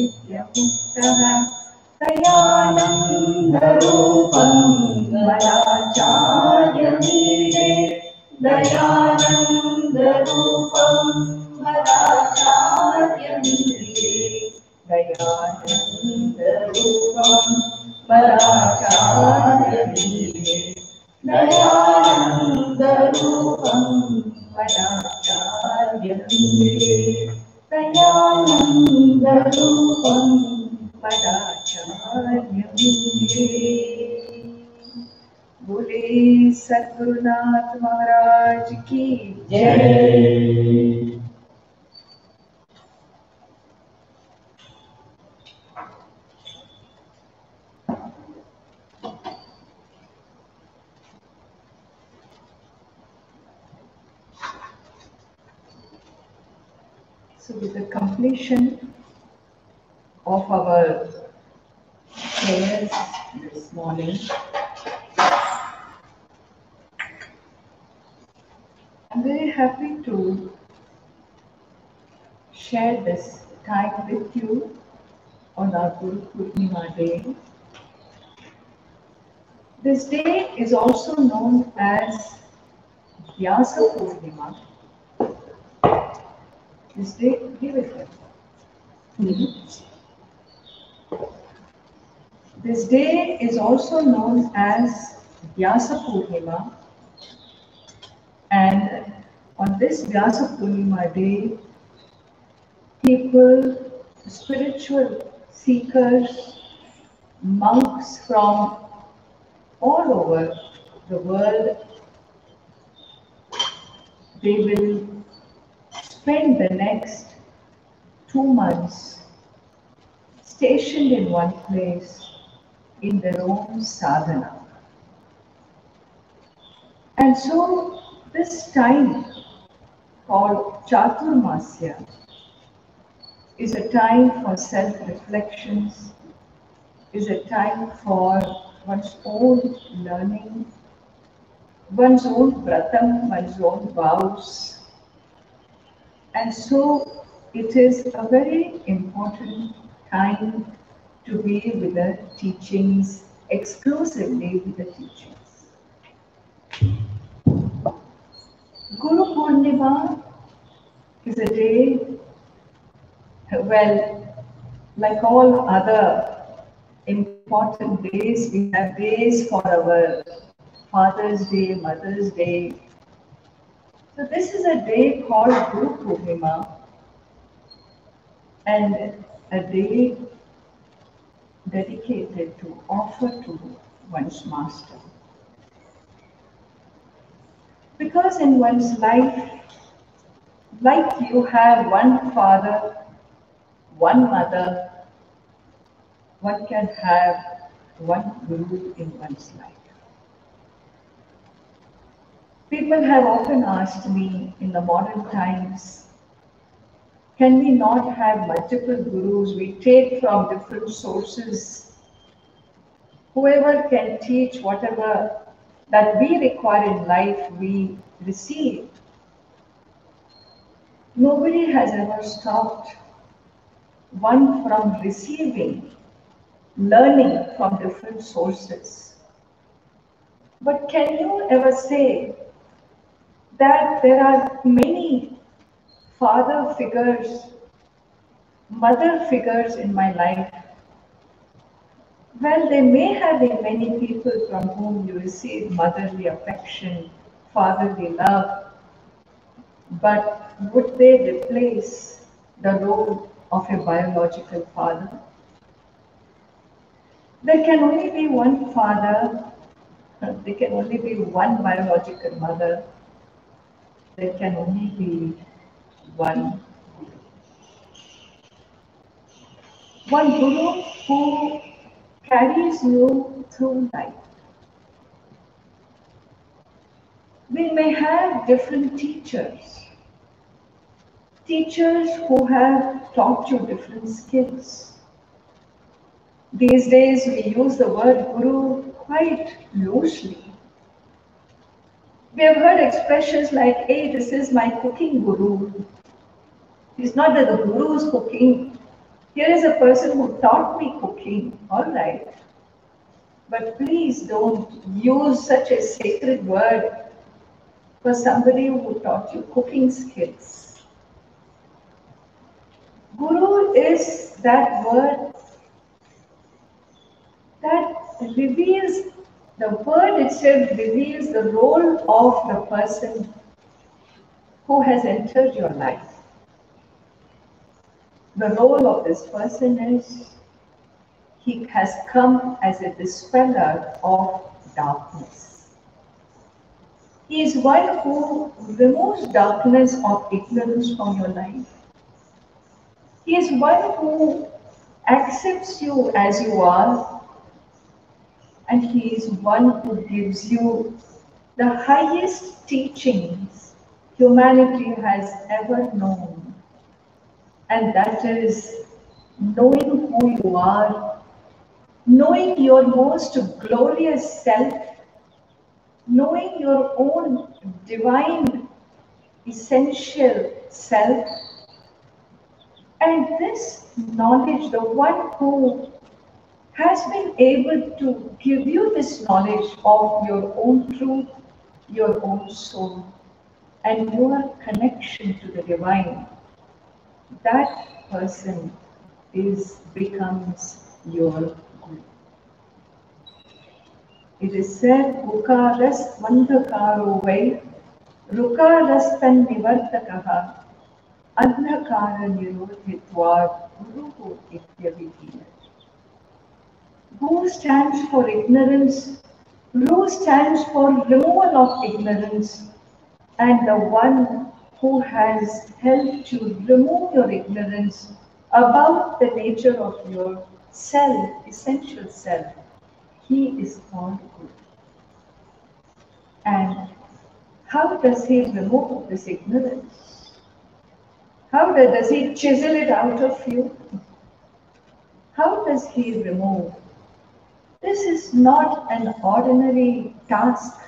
दयानन्दरूपं वराचार्यमीडे दयानन्दरूपं वराचार्यमीडे दयानन्दरूपं वराचार्यमीडे दयानन्दरूपं वराचार्यमीडे दयानन्दरूपं वराचार्यमीडे। बोले सद्गुरुनाथ महाराज की जय। So with the completion of our prayers this morning, I'm very happy to share this time with you on our GuruPurnima day. This day is also known as Vyasa Purnima. This day, give it here. This day is also known as Vyasa Purnima, and on this Vyasa Purnima day, people, spiritual seekers, monks from all over the world, they will spend the next 2 months stationed in one place in their own sadhana. And so this time called Chaturmasya is a time for self-reflections, is a time for one's own learning, one's own pratam, one's own vows. And so it is a very important time to be with the teachings, exclusively with the teachings. GuruPurnima is a day, well, like all other important days, we have days for our Father's Day, Mother's Day. So this is a day called GuruPurnima, and a day dedicated to offer to one's master. Because in one's life, like you have one father, one mother, one can have one guru in one's life. People have often asked me in the modern times, can we not have multiple gurus? We take from different sources. Whoever can teach whatever that we require in life, we receive. Nobody has ever stopped one from receiving learning from different sources. But can you ever say that there are many father figures, mother figures in my life? Well, there may have been many people from whom you receive motherly affection, fatherly love, but would they replace the role of a biological father? There can only be one father, there can only be one biological mother, there can only be one guru who carries you through life. We may have different teachers who have taught you different skills. These days we use the word guru quite loosely. We have heard expressions like, hey, this is my cooking guru. It's not that the guru is cooking. Here is a person who taught me cooking. All right. But please don't use such a sacred word for somebody who taught you cooking skills. Guru is that word that reveals, the word itself reveals the role of the person who has entered your life. The role of this person is he has come as a dispeller of darkness. He is one who removes darkness of ignorance from your life. He is one who accepts you as you are, and he is one who gives you the highest teachings humanity has ever known, and that is knowing who you are, knowing your most glorious self, knowing your own divine, essential self. And this knowledge, the one who has been able to give you this knowledge of your own truth, your own soul, and your connection to the divine, that person becomes your guru. It is said, Ukaras Vandakaro Vai, Rukaras Tan Nivartakaha, Andhakara Nirodhitvad, Guru Ityavidya. Gu stands for ignorance, Ru stands for removal of ignorance, and the one who has helped you remove your ignorance about the nature of your self, essential self, he is called Guru. And how does he remove this ignorance? How does he chisel it out of you? How does he remove? This is not an ordinary task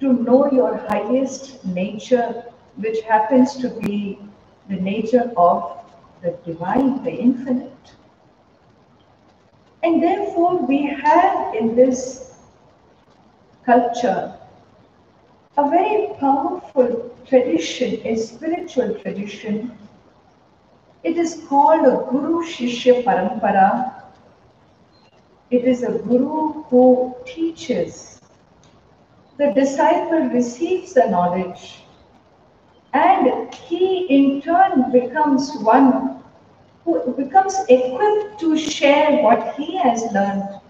to know your highest nature, which happens to be the nature of the divine, the infinite. And therefore, we have in this culture a very powerful tradition, a spiritual tradition. It is called a Guru Shishya Parampara. It is a guru who teaches. The disciple receives the knowledge, and he in turn becomes one who becomes equipped to share what he has learned.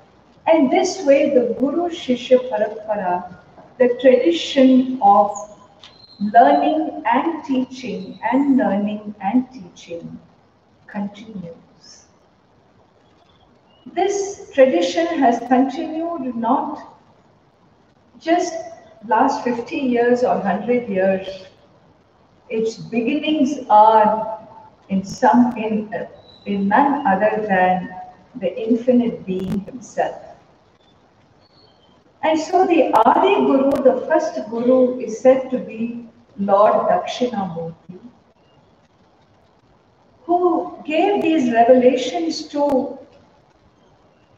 And this way the Guru Shishya Parampara, the tradition of learning and teaching and learning and teaching, continues. This tradition has continued not just last 50 years or 100 years. Its beginnings are in none other than the infinite being himself. And so the Adi Guru, the first Guru, is said to be Lord Dakshinamurti, who gave these revelations to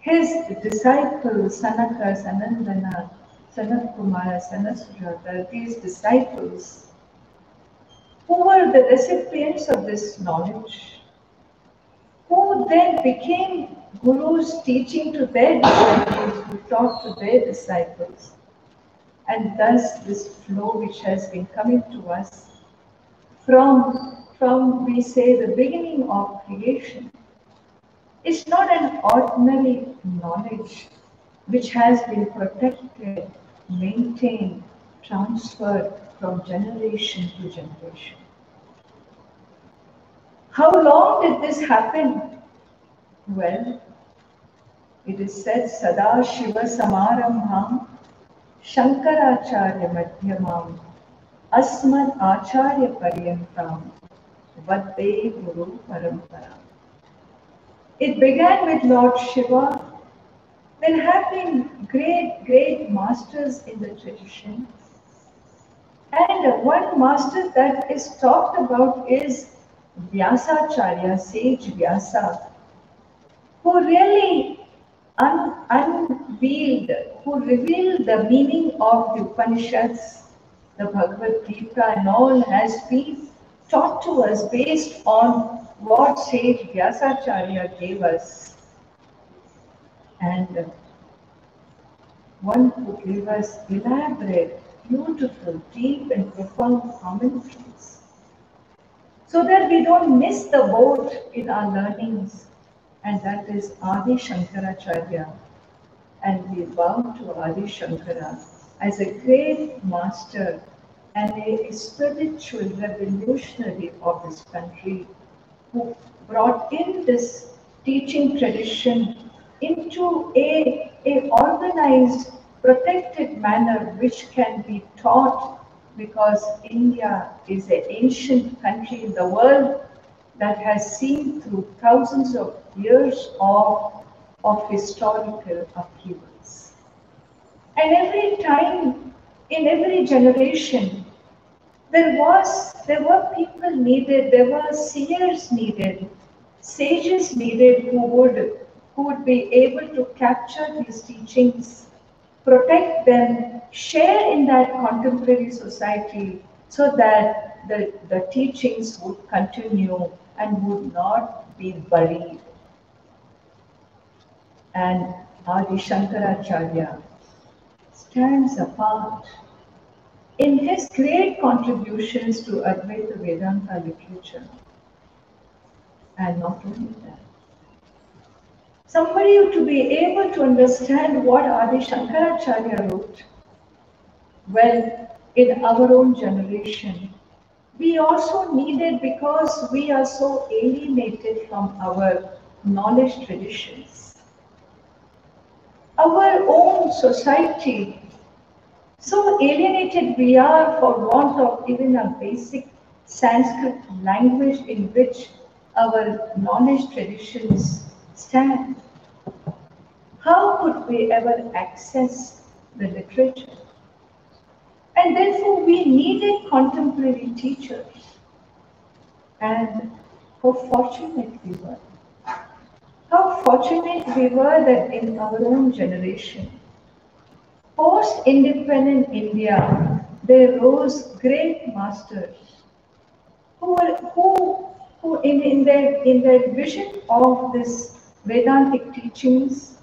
his disciples, Sanaka, Sanandana, Sanat Kumara, Sanasujata, these disciples who were the recipients of this knowledge, who then became gurus teaching to their disciples, who taught to their disciples. And thus this flow which has been coming to us from we say the beginning of creation is not an ordinary knowledge which has been protected, maintained, transferred from generation to generation. How long did this happen? Well, it is said, Sada Shiva Samarambham Shankaracharya Madhyamam Asmad Acharya Paryantam Vande Guru Parampara. It began with Lord Shiva. There have been great masters in the tradition. And one master that is talked about is Vyasacharya, sage Vyasa, who really unveiled, who revealed the meaning of the Upanishads, the Bhagavad Gita, and all has been taught to us based on what sage Vyasacharya gave us. And one who gave us elaborate, beautiful, deep and profound commentaries, so that we don't miss the boat in our learnings, and that is Adi Shankaracharya. And we bow to Adi Shankara as a great master and a spiritual revolutionary of this country, who brought in this teaching tradition into a organized, protected manner which can be taught, because India is an ancient country in the world that has seen through thousands of years of historical upheavals. And every time, in every generation, there were people needed, there were seers needed, sages needed who would be able to capture these teachings, protect them, share in that contemporary society, so that the teachings would continue and would not be buried. And Adi Shankaracharya stands apart in his great contributions to Advaita Vedanta literature. And not only that, somebody to be able to understand what Adi Shankaracharya wrote, well, in our own generation, we also needed, because we are so alienated from our knowledge traditions, our own society, so alienated we are for want of even a basic Sanskrit language in which our knowledge traditions stand. How could we ever access the literature? And therefore we needed contemporary teachers. And how fortunate we were. How fortunate we were that in our own generation, post-independent India, there rose great masters who in their vision of this Vedantic teachings,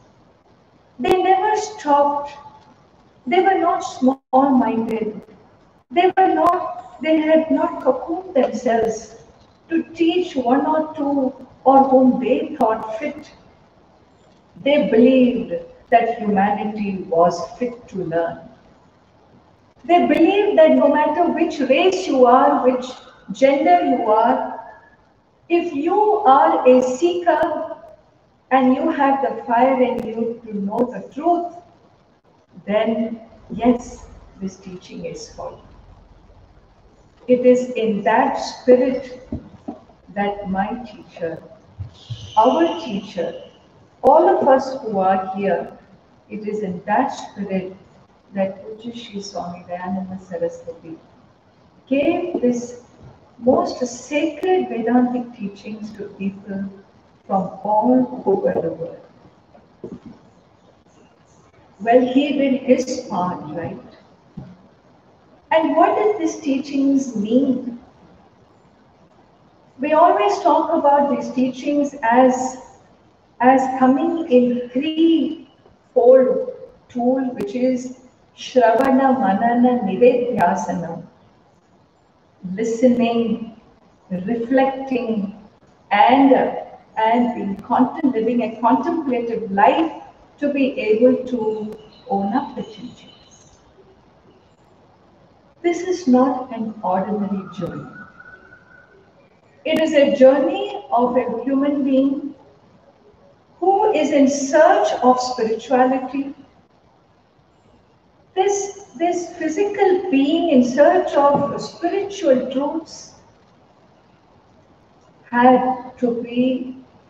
they never stopped. They were not small-minded. They had not cocooned themselves to teach one or two or whom they thought fit. They believed that humanity was fit to learn. They believed that no matter which race you are, which gender you are, if you are a seeker and you have the fire in you to know the truth, then yes, this teaching is for you. It is in that spirit that my teacher, our teacher, all of us who are here, it is in that spirit that Pujya Shri Swami Dayananda Saraswati gave this most sacred Vedantic teachings to people from all over the world. Well, he did his part, right? And what does these teachings mean? We always talk about these teachings as coming in three-fold tool, which is Shravana, Manana, Nivedhyasana. Listening, reflecting, and living a contemplative life to be able to own up the teachings. This is not an ordinary journey. It is a journey of a human being who is in search of spirituality. This physical being in search of spiritual truths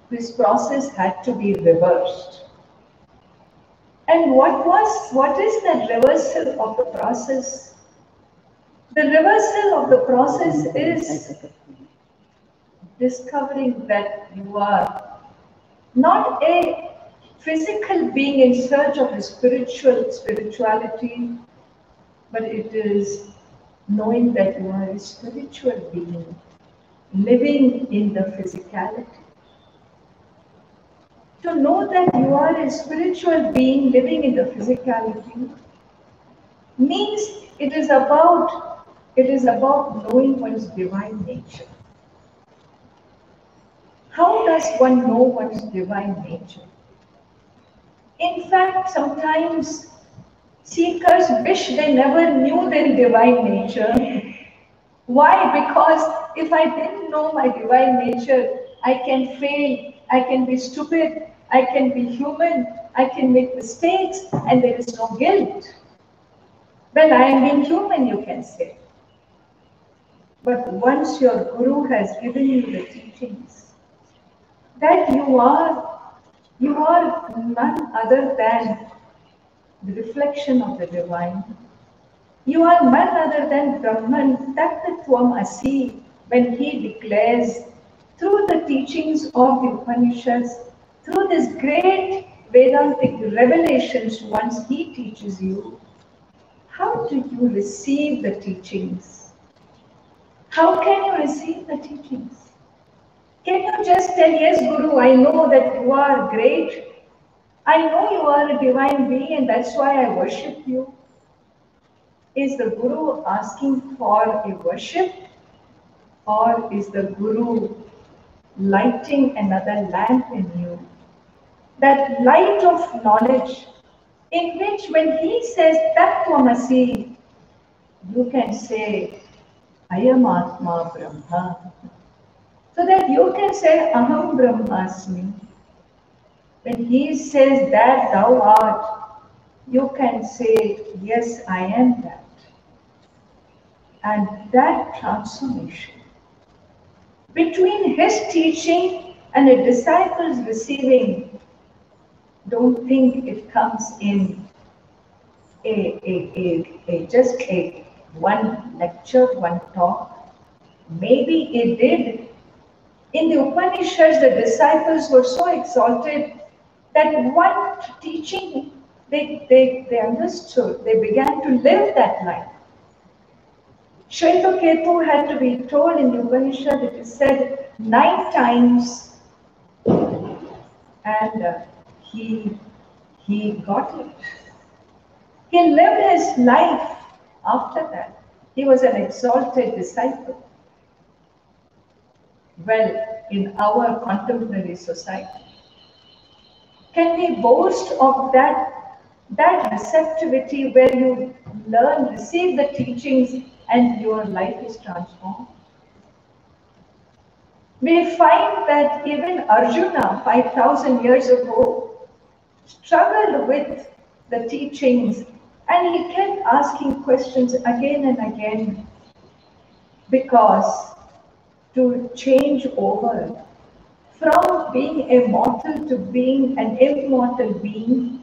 this process had to be reversed. And what is that reversal of the process? The reversal of the process is discovering that you are not a physical being in search of a spirituality, but it is knowing that you are a spiritual being living in the physicality. To know that you are a spiritual being living in the physicality means it is about knowing one's divine nature. How does one know one's divine nature? In fact, sometimes seekers wish they never knew their divine nature. Why? Because if I didn't know my divine nature, I can fail, I can be stupid, I can be human, I can make mistakes, and there is no guilt. Well, I am being human, you can say. But once your Guru has given you the teachings, that you are none other than the reflection of the divine. You are none other than Brahman, Tattvatvam Asi, when he declares through the teachings of the Upanishads, through this great Vedantic revelations once he teaches you, how do you receive the teachings? How can you receive the teachings? Can you just tell, yes, Guru, I know that you are great. I know you are a divine being and that's why I worship you. Is the Guru asking for a worship, or is the Guru lighting another lamp in you? That light of knowledge in which when he says Tattvamasi, you can say, Ayam Atma Brahma. So that you can say Aham Brahmasmi. When he says that thou art, you can say, yes, I am that. And that transformation between his teaching and a disciple's receiving, don't think it comes in just a one lecture, one talk. Maybe it did. In the Upanishads, the disciples were so exalted that one teaching they understood, they began to live that life. Shvetaketu had to be told in the Upanishad, it is said 9 times, and he got it. He lived his life after that. He was an exalted disciple. Well, in our contemporary society, can we boast of that receptivity where you learn, receive the teachings, and your life is transformed? We find that even Arjuna, 5,000 years ago, struggled with the teachings, and he kept asking questions again and again, because to change over from being a mortal to being an immortal being,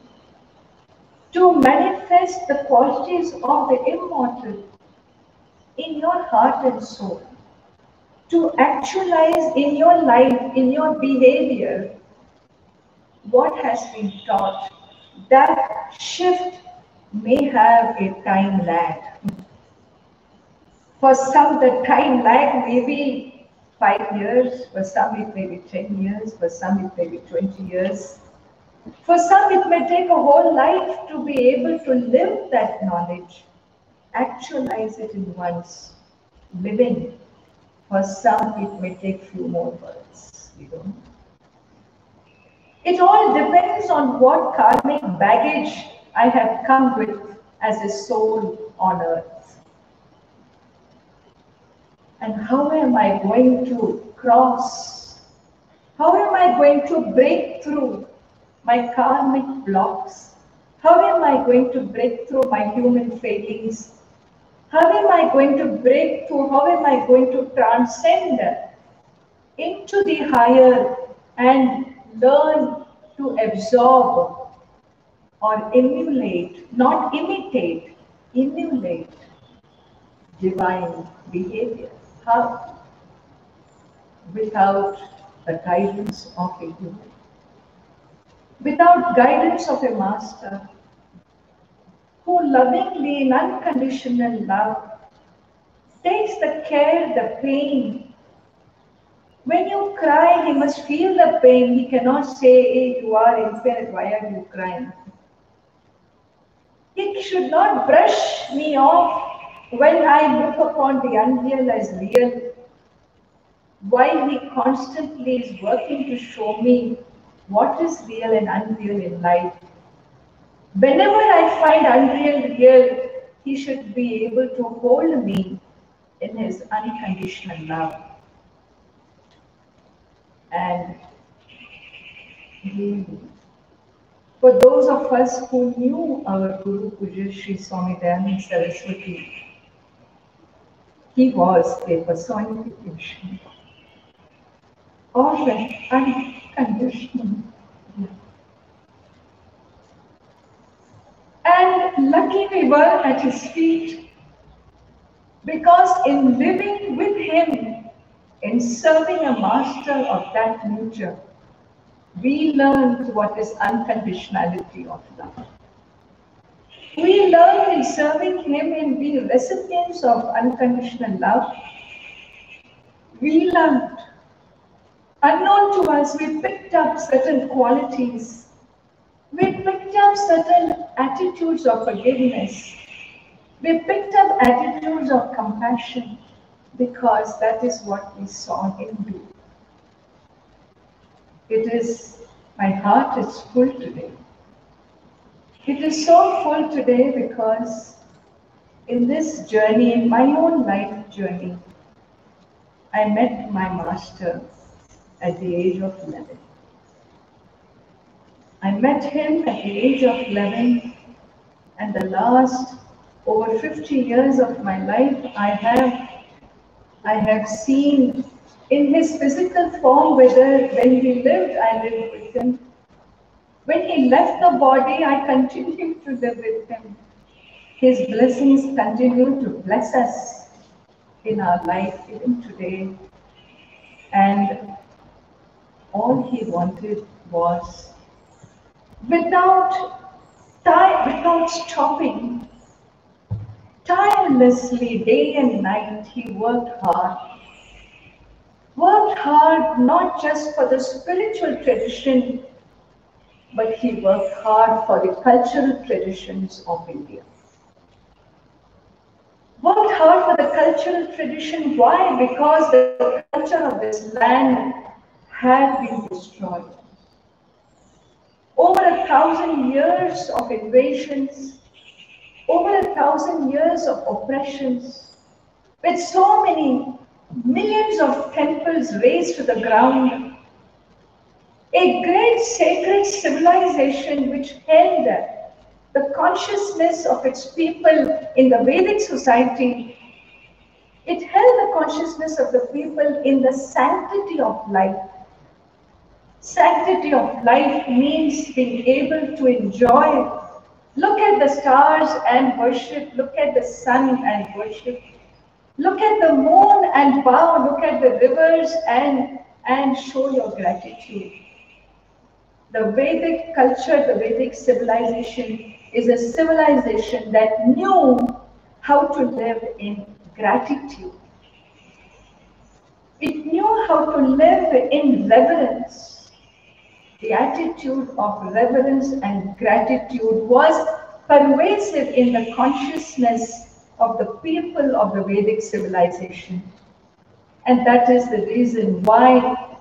to manifest the qualities of the immortal in your heart and soul, to actualize in your life, in your behavior, what has been taught, that shift may have a time lag. For some, the time lag may be 5 years, for some it may be 10 years, for some it may be 20 years. For some, it may take a whole life to be able to live that knowledge, actualize it in one's living. For some, it may take few more births. We don't know. It all depends on what karmic baggage I have come with as a soul on earth. And how am I going to cross? How am I going to break through my karmic blocks? How am I going to break through my human failings? How am I going to break through? How am I going to transcend into the higher and learn to absorb or emulate, not imitate, emulate divine behavior? How? Without the guidance of a guru, without guidance of a master who lovingly in unconditional love takes the care, the pain. When you cry, he must feel the pain. He cannot say, hey, you are infinite, why are you crying? He should not brush me off when I look upon the unreal as real, while he constantly is working to show me what is real and unreal in life. Whenever I find unreal real, he should be able to hold me in his unconditional love. And really, for those of us who knew our Guru Puja Sri Swami Dayananda Saraswati, he was a personification of an unconditional love. And lucky we were at his feet, because in living with him, in serving a master of that nature, we learned what is unconditionality of love. We learned in serving him and being recipients of unconditional love. We learned, unknown to us, we picked up certain qualities. We picked up certain attitudes of forgiveness. We picked up attitudes of compassion, because that is what we saw him do. My heart is full today. It is so full today because in this journey, in my own life journey, I met my master at the age of 11. I met him at the age of 11, and the last over 50 years of my life, I have seen in his physical form, whether when he lived, I lived with him. When he left the body, I continued to live with him. His blessings continue to bless us in our life even today. And all he wanted was, without stopping, tirelessly, day and night, he worked hard. Worked hard not just for the spiritual tradition, but he worked hard for the cultural traditions of India. Worked hard for the cultural tradition. Why? Because the culture of this land had been destroyed. Over 1,000 years of invasions, over 1,000 years of oppressions, with so many millions of temples razed to the ground, a great sacred civilization which held the consciousness of its people in the Vedic society. It held the consciousness of the people in the sanctity of life. Sanctity of life means being able to enjoy, look at the stars and worship, look at the sun and worship, look at the moon and bow, look at the rivers and show your gratitude. The Vedic culture, the Vedic civilization is a civilization that knew how to live in gratitude. It knew how to live in reverence. The attitude of reverence and gratitude was pervasive in the consciousness of the people of the Vedic civilization. And that is the reason why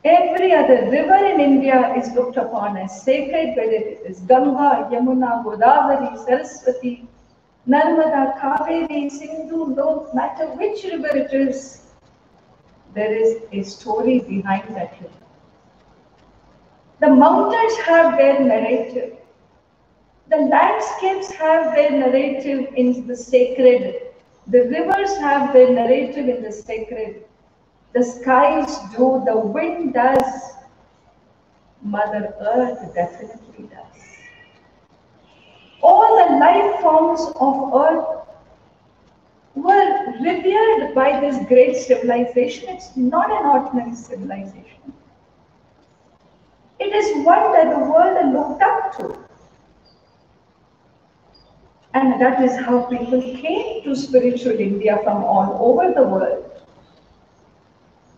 every other river in India is looked upon as sacred, whether it is Ganga, Yamuna, Godavari, Saraswati, Narmada, Kaveri, Sindhu, no matter which river it is, there is a story behind that river. The mountains have their narrative. The landscapes have their narrative in the sacred. The rivers have their narrative in the sacred. The skies do, the wind does, Mother Earth definitely does. All the life forms of Earth were revered by this great civilization. It's not an ordinary civilization. It is one that the world looked up to. And that is how people came to spiritual India from all over the world.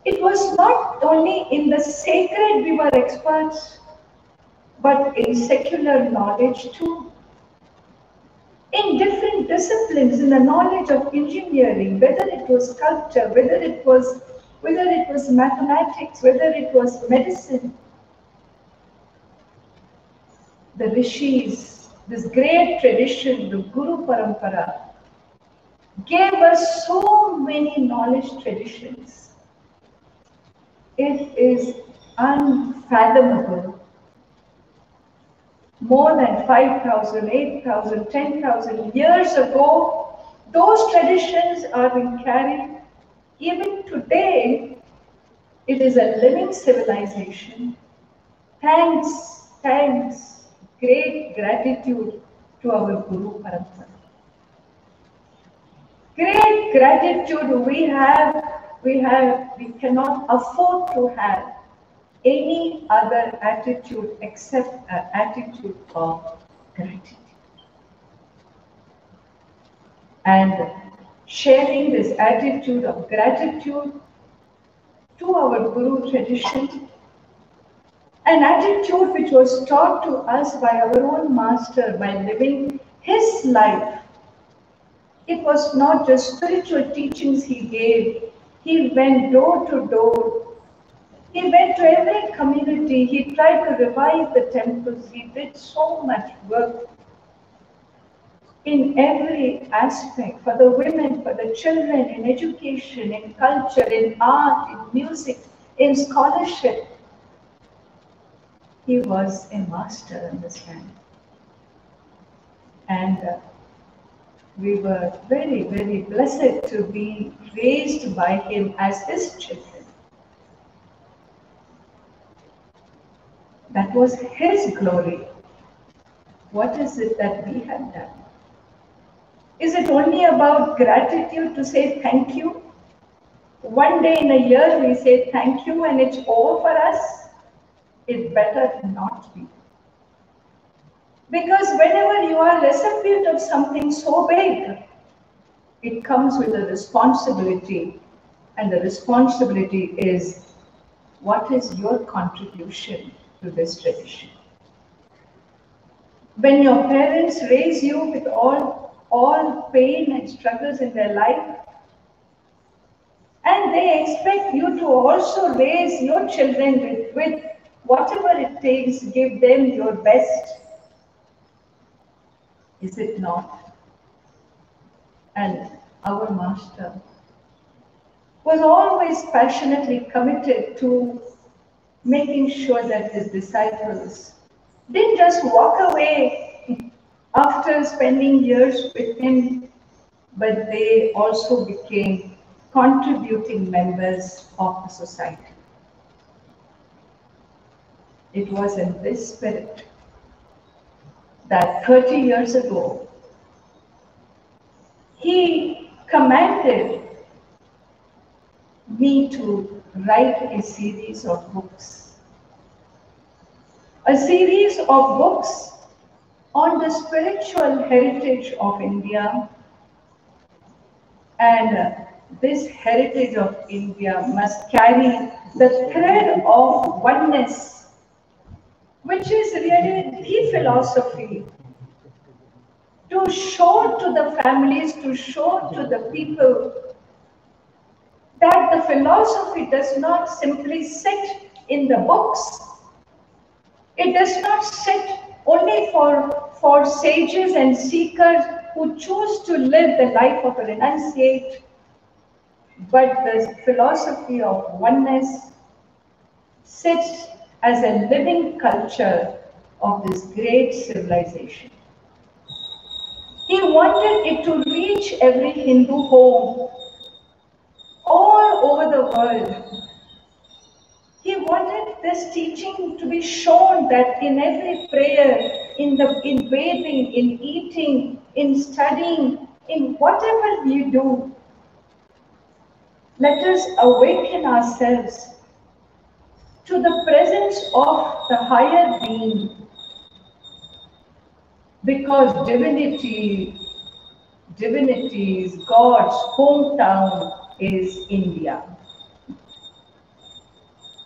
It was not only in the sacred we were experts, but in secular knowledge too. In different disciplines, in the knowledge of engineering, whether it was sculpture, whether it was mathematics, whether it was medicine. The rishis, this great tradition, the GuruPurnima, gave us so many knowledge traditions. It is unfathomable. More than 5,000, 8,000, 10,000 years ago, those traditions are being carried. Even today, it is a living civilization. Thanks, great gratitude to our Guru Parampara. Great gratitude we cannot afford to have any other attitude except an attitude of gratitude. And sharing this attitude of gratitude to our Guru tradition, an attitude which was taught to us by our own master by living his life. It was not just spiritual teachings he gave. He went door to door. He went to every community. He tried to revive the temples. He did so much work in every aspect, for the women, for the children, in education, in culture, in art, in music, in scholarship. He was a master in this land. And we were very, very blessed to be raised by him as his children. That was his glory. What is it that we have done? Is it only about gratitude to say thank you? One day in a year we say thank you and it's over for us? It better not be. Because whenever you are recipient of something so big, it comes with a responsibility. And the responsibility is, what is your contribution to this tradition? When your parents raise you with all pain and struggles in their life, and they expect you to also raise your children with whatever it takes, give them your best. Is it not? And our master was always passionately committed to making sure that his disciples didn't just walk away after spending years with him, but they also became contributing members of the society. It was in this spirit that 30 years ago, he commanded me to write a series of books a series of books on the spiritual heritage of India. And this heritage of India must carry the thread of oneness, which is really the philosophy, to show to the families, to show to the people that the philosophy does not simply sit in the books. It does not sit only for sages and seekers who choose to live the life of a renunciate, but the philosophy of oneness sits as a living culture of this great civilization. He wanted it to reach every Hindu home all over the world. He wanted this teaching to be shown that in every prayer, in bathing, in eating, in studying, in whatever we do, let us awaken ourselves to the presence of the higher being, because divinity's God's hometown is India.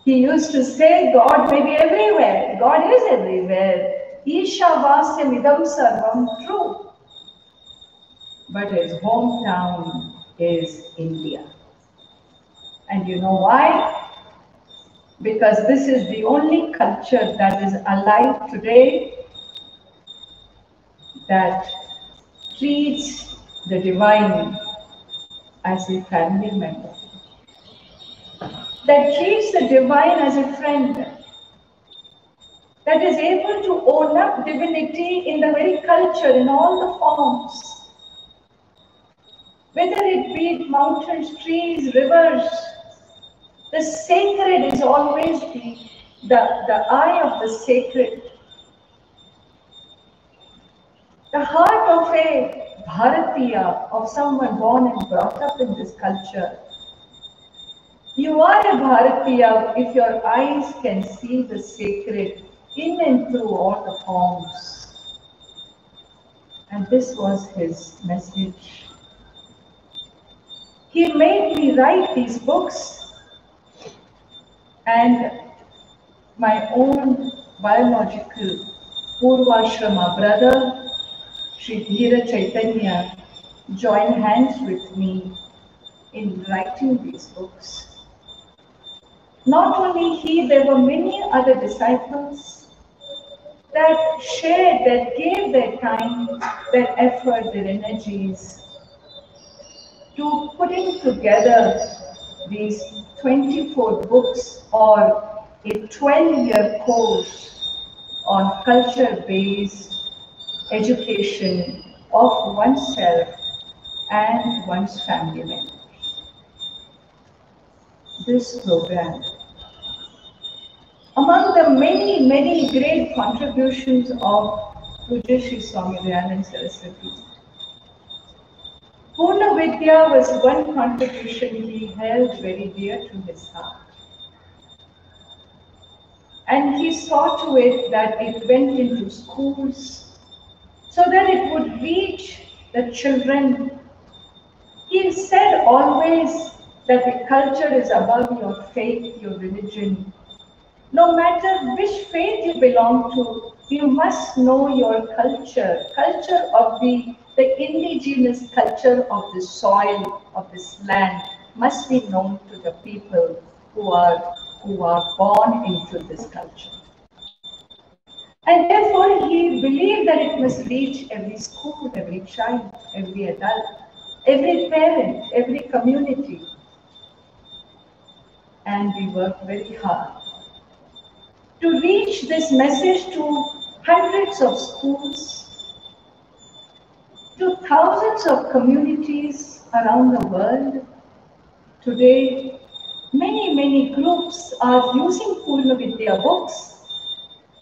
He used to say God may be everywhere. God is everywhere. Ishavasya idam sarvam, true. But his hometown is India. And you know why? Because this is the only culture that is alive today that treats the divine as a family member, that treats the divine as a friend, that is able to own up divinity in the very culture, in all the forms. Whether it be mountains, trees, rivers, the sacred is always the eye of the sacred. The heart of a Bharatiya, of someone born and brought up in this culture. You are a Bharatiya if your eyes can see the sacred in and through all the forms. And this was his message. He made me write these books, and my own biological Purvashrama brother, Sri Dhira Chaitanya, joined hands with me in writing these books. Not only he, there were many other disciples that shared, that gave their time, their effort, their energies to putting together these 24 books or a 12-year course on culture-based education of oneself and one's family members. This program, among the many, many great contributions of Pujya Sri Swami Dayananda Saraswati, Purna Vidya was one contribution he held very dear to his heart. And he saw to it that it went into schools so that it would reach the children. He said always that the culture is above your faith, your religion. No matter which faith you belong to, you must know your culture of the indigenous culture of the soil, of this land, must be known to the people who are born into this culture. And therefore, he believed that it must reach every school, every child, every adult, every parent, every community. And we worked very hard to reach this message to hundreds of schools, to thousands of communities around the world. Today, many groups are using Purna Vidya books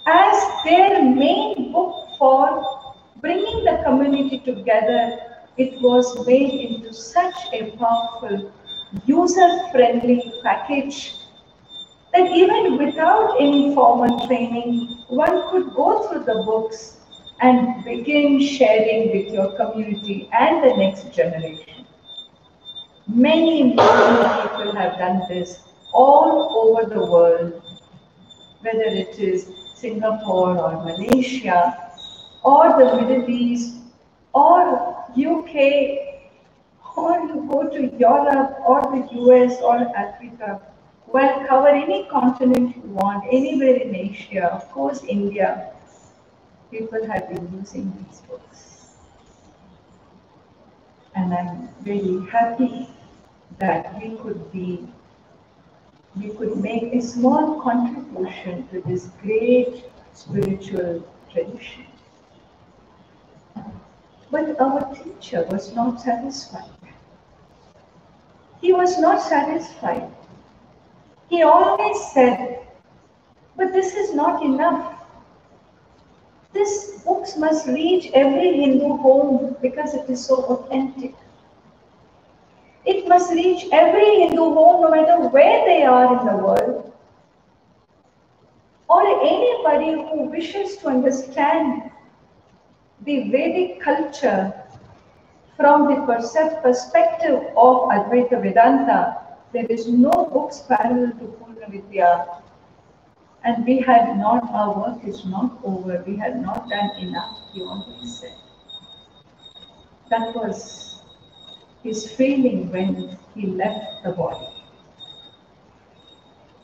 as their main book for bringing the community together. It was made into such a powerful, user-friendly package that even without any formal training, one could go through the books and begin sharing with your community and the next generation. Many people have done this all over the world, whether it is Singapore or Malaysia or the Middle East or UK, or you go to Europe or the US or Africa. Well, cover any continent you want, anywhere in Asia, of course India, people have been using these books. And I'm really happy that we could make a small contribution to this great spiritual tradition. But our teacher was not satisfied. He was not satisfied. He always said, but this is not enough. These books must reach every Hindu home because it is so authentic. It must reach every Hindu home no matter where they are in the world. Or anybody who wishes to understand the Vedic culture from the perspective of Advaita Vedanta. There is no books parallel to Purna Vidya. And we had not, our work is not over, we had not done enough, he always said. That was his feeling when he left the body.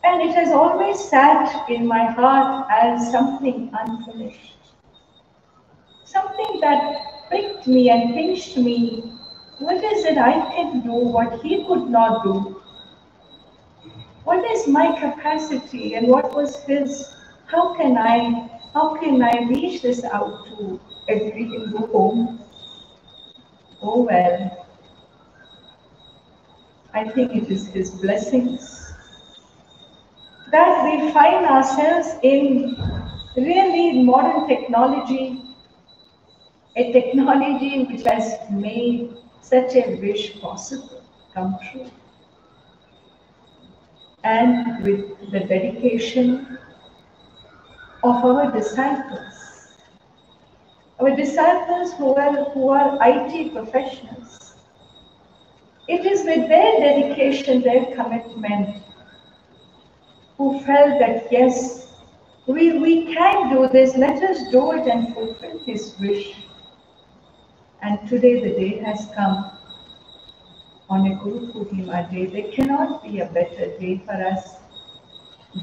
And it has always sat in my heart as something unfinished. Something that pricked me and pinched me. What is it I can do what he could not do? What is my capacity and what was his? How can I reach this out to every Hindu home? Oh well, I think it is his blessings that we find ourselves in really modern technology, a technology which has made such a wish possible come true. And with the dedication of our disciples who are IT professionals. It is with their dedication, their commitment, who felt that yes, we can do this, let us do it and fulfill his wish. And today the day has come on a GuruPurnima day. There cannot be a better day for us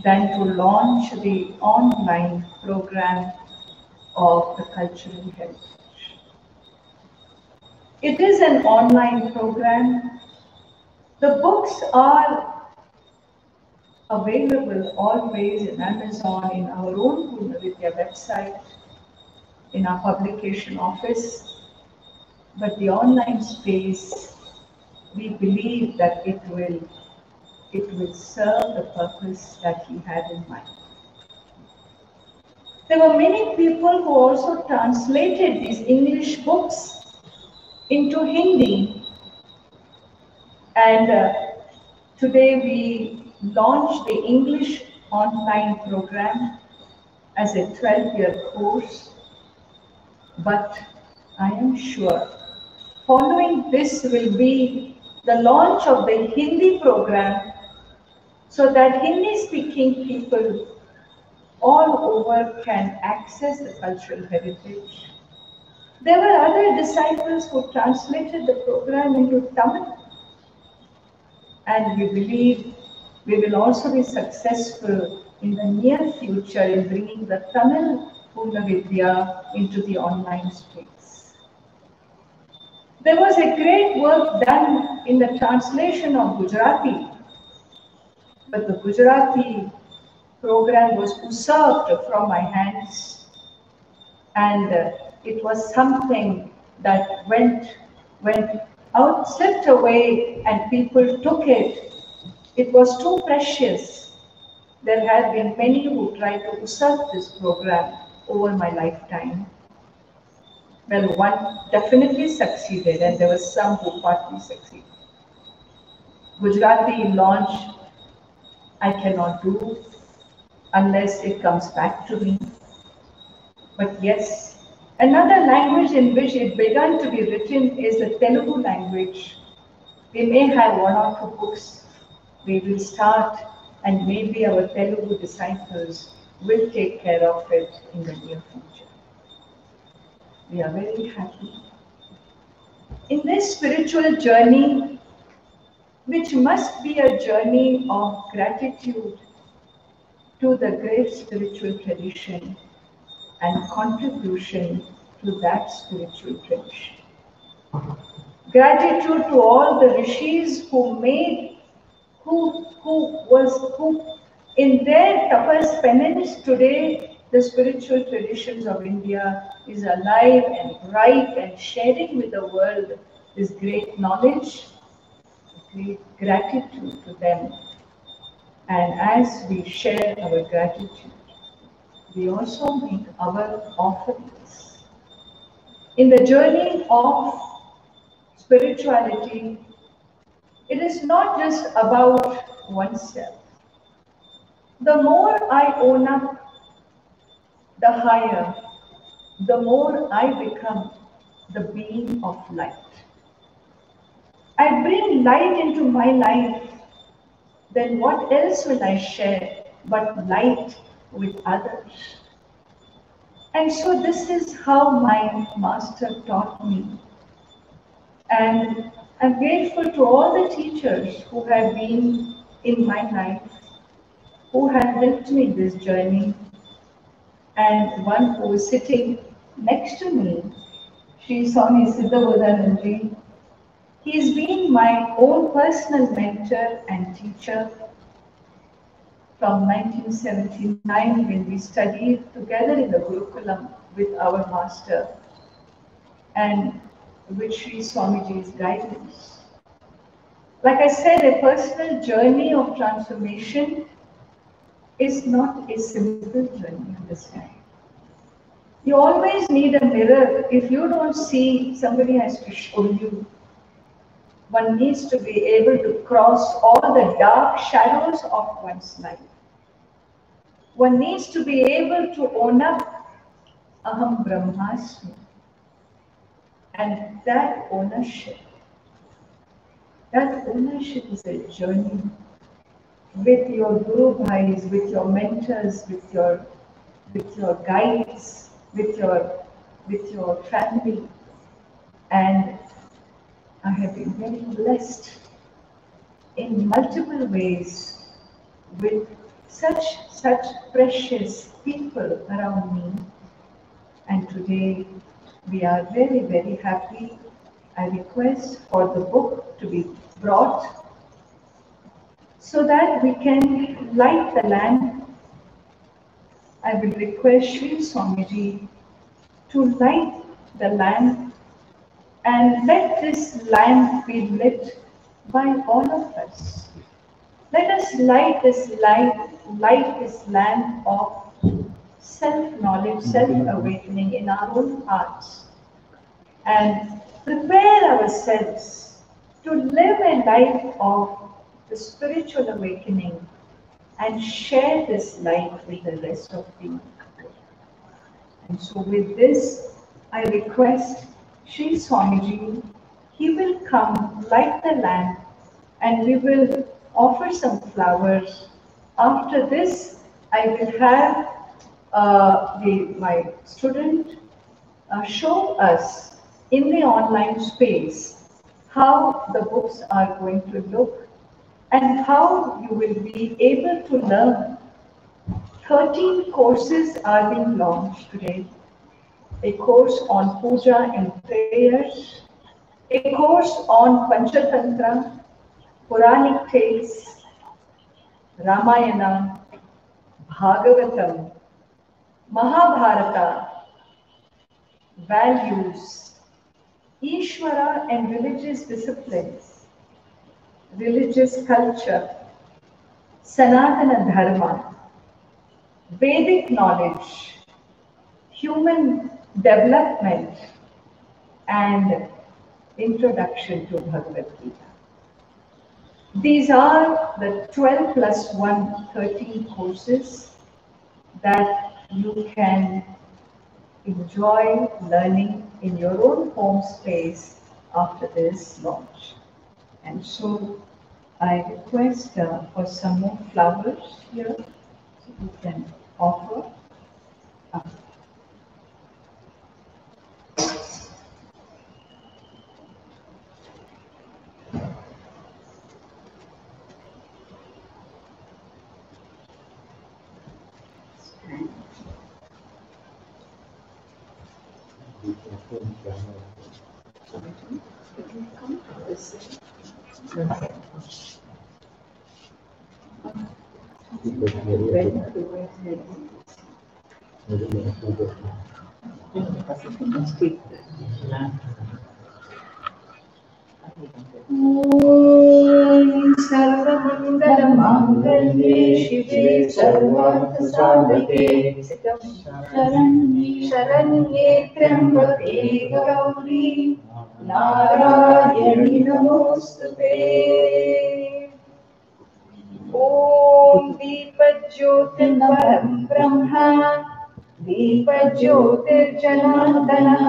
than to launch the online program of the cultural heritage. It is an online program. The books are available always in Amazon, in our own Purna Vidya website, in our publication office. But the online space, we believe that it will serve the purpose that he had in mind. There were many people who also translated these English books into Hindi, and today we launched the English online program as a 12-year course. But I am sure following this will be the launch of the Hindi program, so that Hindi-speaking people all over can access the cultural heritage. There were other disciples who translated the program into Tamil, and we believe we will also be successful in the near future in bringing the Tamil Purna Vidya into the online space. There was a great work done in the translation of Gujarati, but the Gujarati program was usurped from my hands, and it was something that went out, slipped away, and people took it. It was too precious. There have been many who tried to usurp this program over my lifetime. Well, one definitely succeeded, and there were some who partly succeeded. Gujarati launched I cannot do unless it comes back to me. But yes, another language in which it began to be written is the Telugu language. We may have one or two books. We will start, and maybe our Telugu disciples will take care of it in the near future. We are very happy. In this spiritual journey, which must be a journey of gratitude to the great spiritual tradition and contribution to that spiritual tradition. Gratitude to all the rishis who in their tapas penance today the spiritual traditions of India is alive and bright and sharing with the world this great knowledge, great gratitude to them. And as we share our gratitude, we also make our offerings. In the journey of spirituality, it is not just about oneself. The more I own up, the higher, the more I become the being of light. I bring light into my life, then what else will I share but light with others? And so this is how my master taught me. And I'm grateful to all the teachers who have been in my life, who have helped me in this journey. And one who is sitting next to me, Sri Swami Siddhabodhananji. He's been my own personal mentor and teacher from 1979 when we studied together in the Gurukulam with our master and with Sri Swamiji's guidance. Like I said, a personal journey of transformation is not a simple journey, understand. You always need a mirror. If you don't see, somebody has to show you. One needs to be able to cross all the dark shadows of one's life. One needs to be able to own up Aham Brahmasmi. And that ownership is a journey with your Guru Bhais, with your mentors, with your guides, with your family. And I have been very blessed in multiple ways with such precious people around me. And today we are very, very happy. I request for the book to be brought so that we can light the lamp. I will request Sri Swamiji to light the lamp and let this lamp be lit by all of us. Let us light this lamp of self-knowledge, self-awakening in our own hearts and prepare ourselves to live a life of the spiritual awakening and share this light with the rest of the world. And so with this, I request Sri Swamiji, he will come, light the lamp, and we will offer some flowers. After this, I will have my student show us in the online space how the books are going to look and how you will be able to learn. 13 courses are being launched today. A course on puja and prayers, a course on Panchatantra, Puranic tales, Ramayana, Bhagavatam, Mahabharata, values, Ishvara and religious disciplines, religious culture, Sanatana Dharma, Vedic knowledge, human development, and introduction to Bhagavad Gita. These are the 12 plus 1, 13 courses that you can enjoy learning in your own home space after this launch. And so I request for some more flowers here, so you can offer. सर्वमङ्गलमाङ्गल्ये शिवे सर्वार्थसाधके शरण्ये त्र्यम्बके गौरी नारायणि नमोस्तुते। ॐ दीपज्योतिर्परं ब्रह्म दीपज्योतिर्जनार्दनः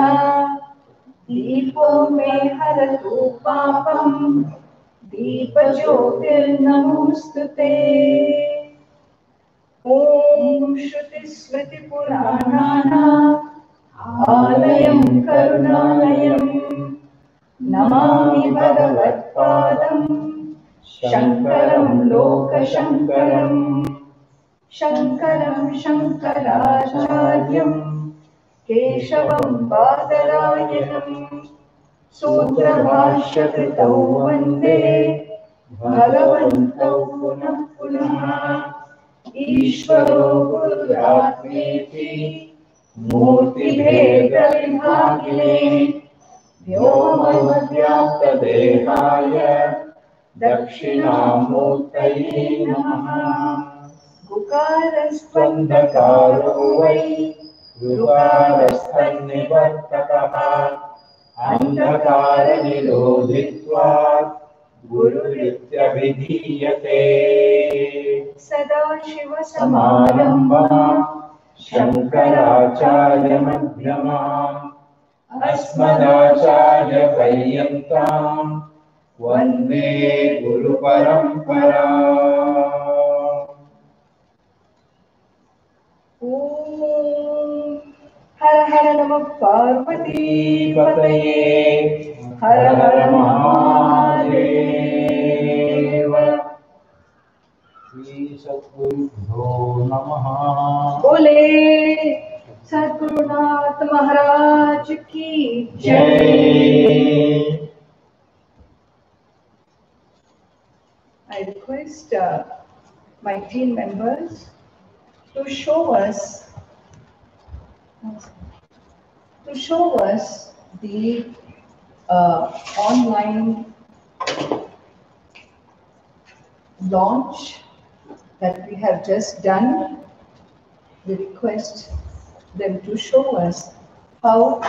दीपो मे हरतु पापं दीपज्योतिर्नमोस्तुते। ॐ श्रुतिस्मृतिपुराणानाम् आलयं करुणालयं नमामि भगवत्पादं शङ्करं लोकशङ्करं शङ्करं शङ्कराचार्यं केशवं बादरायणं सूत्रभाष्यकृतौ वन्दे भगवन्तौ पुनः पुनः। ईश्वरो गुरुरात्मेति मूर्तिभेदविभागिने व्योमवद्व्याप्तदेहाय दक्षिणामूर्तये नमः। गुकारस्त्वन्धकारो वै गुरुकारस्तन्निवर्तकः अन्धकारनिरोधित्वात् गुरुरित्यभिधीयते। सदाशिवसमारम्भाम् शङ्कराचार्यमध्यमाम् अस्मदाचार्यपर्यन्ताम् वन्दे गुरुपरम्पराम्। ॐ हर हर नमः पार्वतीपतये हर हर महादेव। श्री सद्गुरुभ्यो नमः। बोले सद्गुरुनाथ महाराज की जय। I request my team members to show us the online launch that we have just done. We request them to show us how the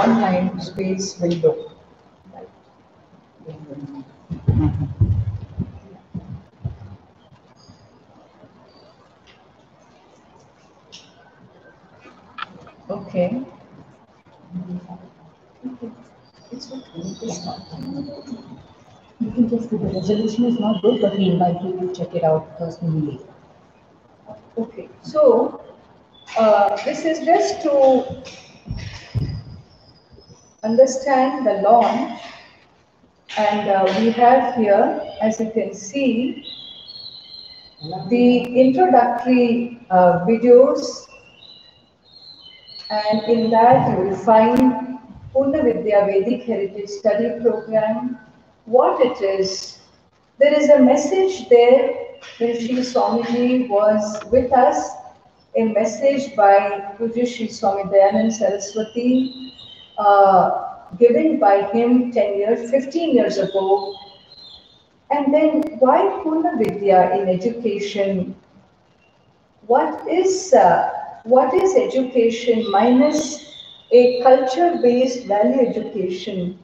online space will look. Okay. It's okay. It's not. You can just do the resolution is not good, but we invite you to check it out personally. Okay. So this is just to understand the launch, and we have here, as you can see, the introductory videos, and in that you will find Purna Vidya Vedic Heritage Study Program, what it is. There is a message there. When Sri Swamiji was with us, a message by Pujya Sri Swami Dayanand Saraswati, given by him 10 years, 15 years ago. And then why Purna Vidya in education? What is education minus a culture-based value education,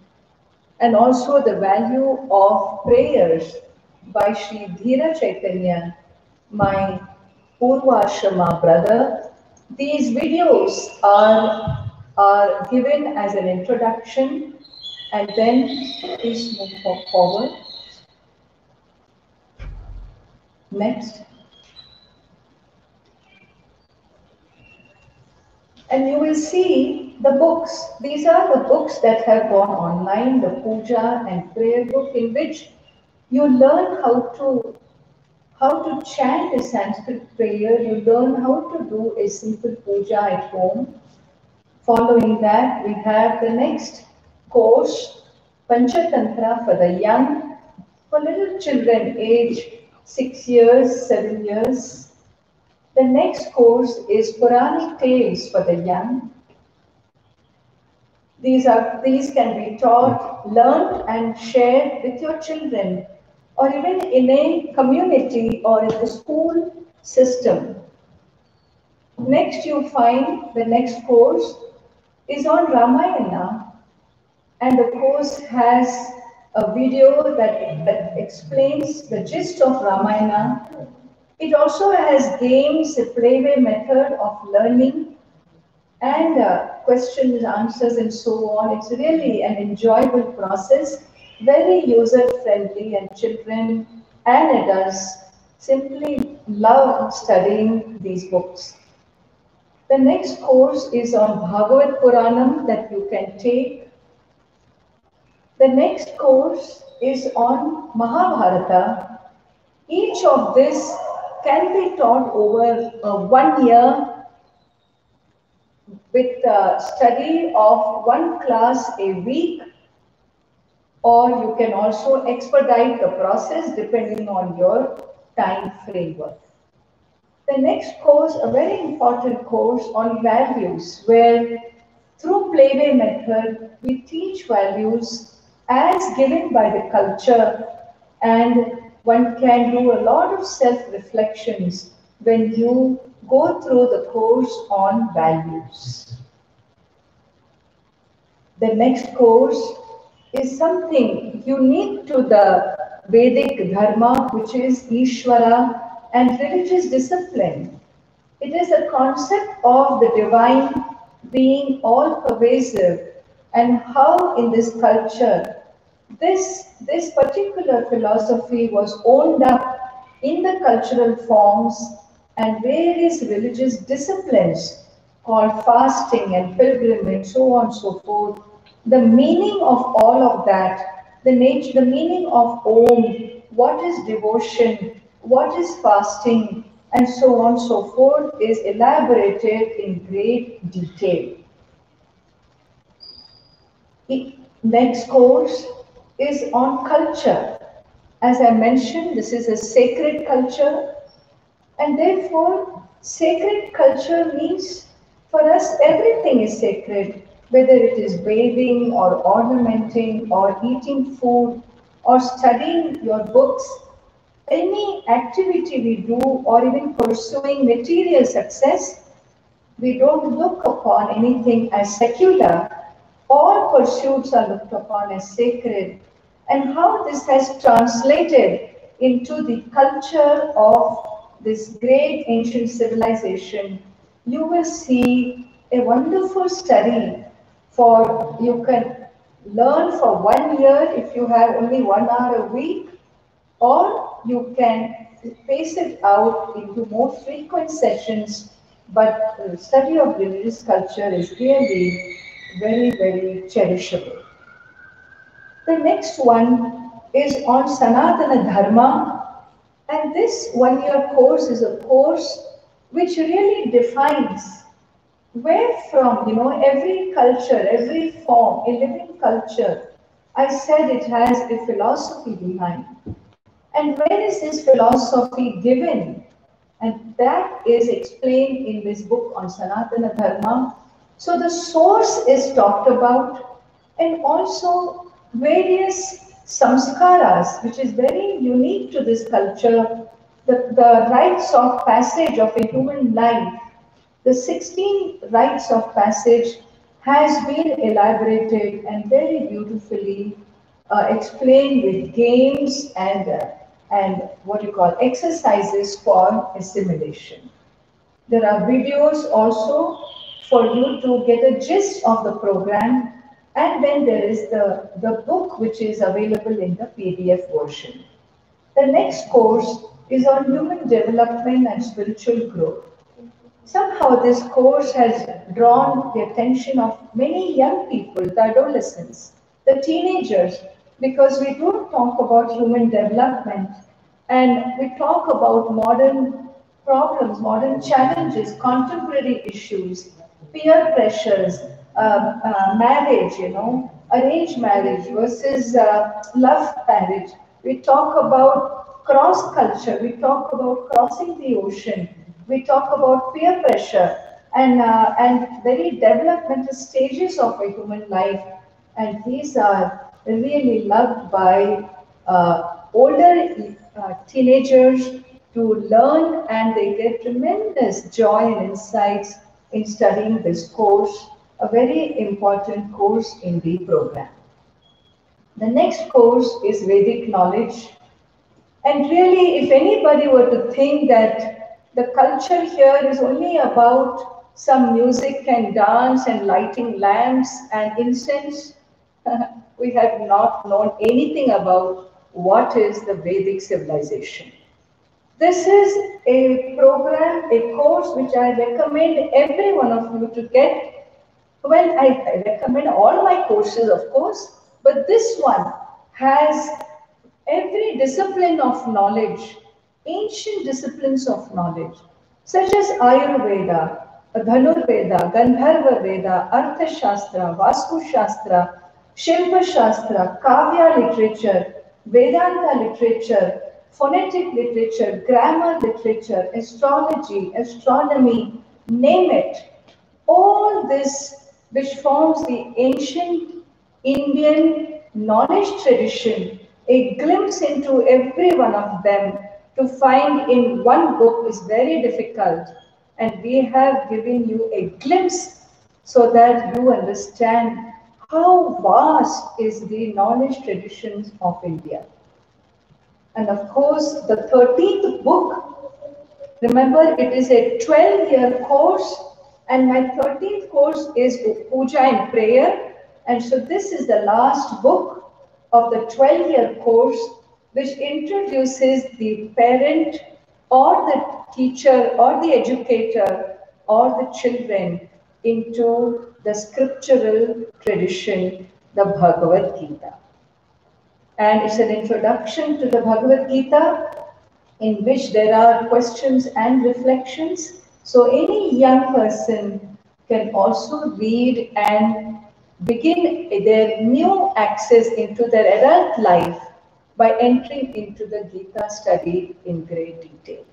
and also the value of prayers by Sri Dhira Chaitanya, my Purvashrama brother. These videos are given as an introduction, and then please move forward. Next. And you will see the books. These are the books that have gone online, the puja and prayer book, in which you learn how to chant a Sanskrit prayer, you learn how to do a simple puja at home. Following that, we have the next course, Panchatantra for the young, for little children aged 6 years, 7 years. The next course is Puranic Tales for the young. These can be taught, learned and shared with your children, or even in a community or in the school system. Next, you find the next course is on Ramayana, and the course has a video that explains the gist of Ramayana. It also has games, a playway method of learning, and questions, answers, and so on. It's really an enjoyable process, very user-friendly, and children and adults simply love studying these books. The next course is on Bhagavad Puranam that you can take. The next course is on Mahabharata. Each of this can be taught over 1 year with the study of one class a week, or you can also expedite the process depending on your time framework. The next course, a very important course on values, where through playway method, we teach values as given by the culture, and one can do a lot of self-reflections when you go through the course on values. The next course is something unique to the Vedic Dharma, which is Ishvara and religious discipline. It is a concept of the divine being all-pervasive, and how in this culture this particular philosophy was owned up in the cultural forms and various religious disciplines called fasting and pilgrimage, so on and so forth. The meaning of all of that, the meaning of Om, what is devotion, what is fasting, and so on and so forth, is elaborated in great detail. Next course is on culture. As I mentioned, this is a sacred culture, and therefore sacred culture means for us everything is sacred, whether it is bathing or ornamenting or eating food or studying your books. Any activity we do, or even pursuing material success, we don't look upon anything as secular. All pursuits are looked upon as sacred. And how this has translated into the culture of this great ancient civilization, you will see a wonderful study. For you can learn for 1 year if you have only 1 hour a week, or you can pace it out into more frequent sessions. But the study of religious culture is really very, very cherishable. The next one is on Sanatana Dharma, and this 1 year course is a course which really defines where from, every culture, every form, a living culture, I said it has a philosophy behind. And where is this philosophy given? And that is explained in this book on Sanatana Dharma. So the source is talked about, and also various samskaras, which is very unique to this culture, the rites of passage of a human life. The 16 rites of passage has been elaborated and very beautifully explained with games and and what you call exercises for assimilation. There are videos also for you to get a gist of the program, and then there is the book which is available in the PDF version. The next course is on human development and spiritual growth. Somehow this course has drawn the attention of many young people, the adolescents, the teenagers, because we don't talk about human development and we talk about modern problems, modern challenges, contemporary issues, peer pressures, marriage, arranged marriage versus love marriage. We talk about cross culture, we talk about crossing the ocean, we talk about peer pressure and very developmental stages of a human life, and these are really loved by older teenagers to learn, and they get tremendous joy and insights in studying this course, a very important course in the program. The next course is Vedic knowledge. And really, if anybody were to think that the culture here is only about some music and dance and lighting lamps and incense, we have not known anything about what is the Vedic civilization. This is a program, a course which I recommend every one of you to get. Well, I recommend all my courses, of course, but this one has every discipline of knowledge, ancient disciplines of knowledge, such as Ayurveda, Dhanurveda, Gandharva Veda, Artha Shastra, Vastu Shastra, Shilpa Shastra, Kavya literature, Vedanta literature, phonetic literature, grammar literature, astrology, astronomy, name it. All this which forms the ancient Indian knowledge tradition, a glimpse into every one of them to find in one book is very difficult. And we have given you a glimpse so that you understand how vast is the knowledge traditions of India. And of course, the 13th book, remember it is a 12-year course, and my 13th course is Puja and Prayer. And so this is the last book of the 12-year course, which introduces the parent or the teacher or the educator or the children into the scriptural tradition, the Bhagavad Gita. And it's an introduction to the Bhagavad Gita in which there are questions and reflections. So any young person can also read and begin their new access into their adult life by entering into the Gita study in great detail.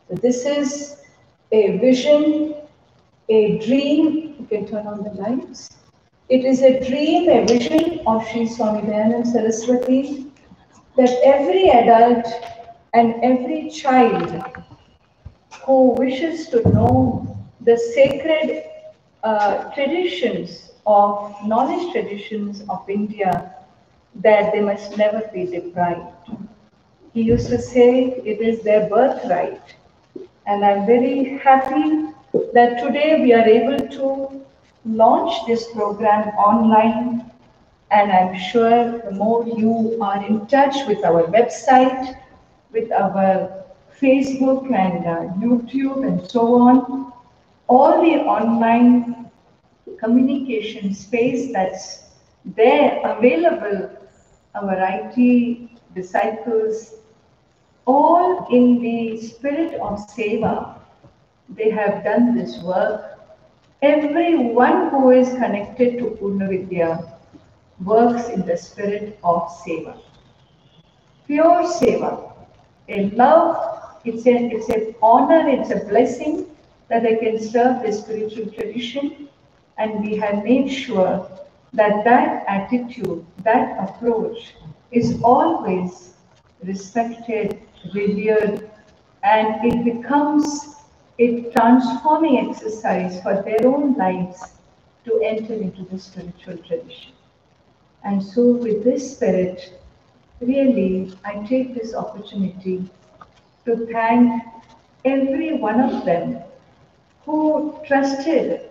So this is a vision, a dream. You can turn on the lights. It is a dream, a vision of Sri Swami Dayananda Saraswati that every adult and every child who wishes to know the sacred traditions of knowledge traditions of India, that they must never be deprived. He used to say it is their birthright. And I'm very happy that today we are able to launch this program online. And I'm sure the more you are in touch with our website, with our Facebook and YouTube and so on, all the online communication space that's there available, our IT disciples, all in the spirit of Seva, they have done this work. Everyone who is connected to Purna Vidya works in the spirit of Seva. Pure Seva. A love, it's an honor, it's a blessing that I can serve the spiritual tradition, and we have made sure that that attitude, that approach is always respected, revered, and it becomes a transforming exercise for their own lives to enter into the spiritual tradition. And so with this spirit, Really, I take this opportunity to thank every one of them who trusted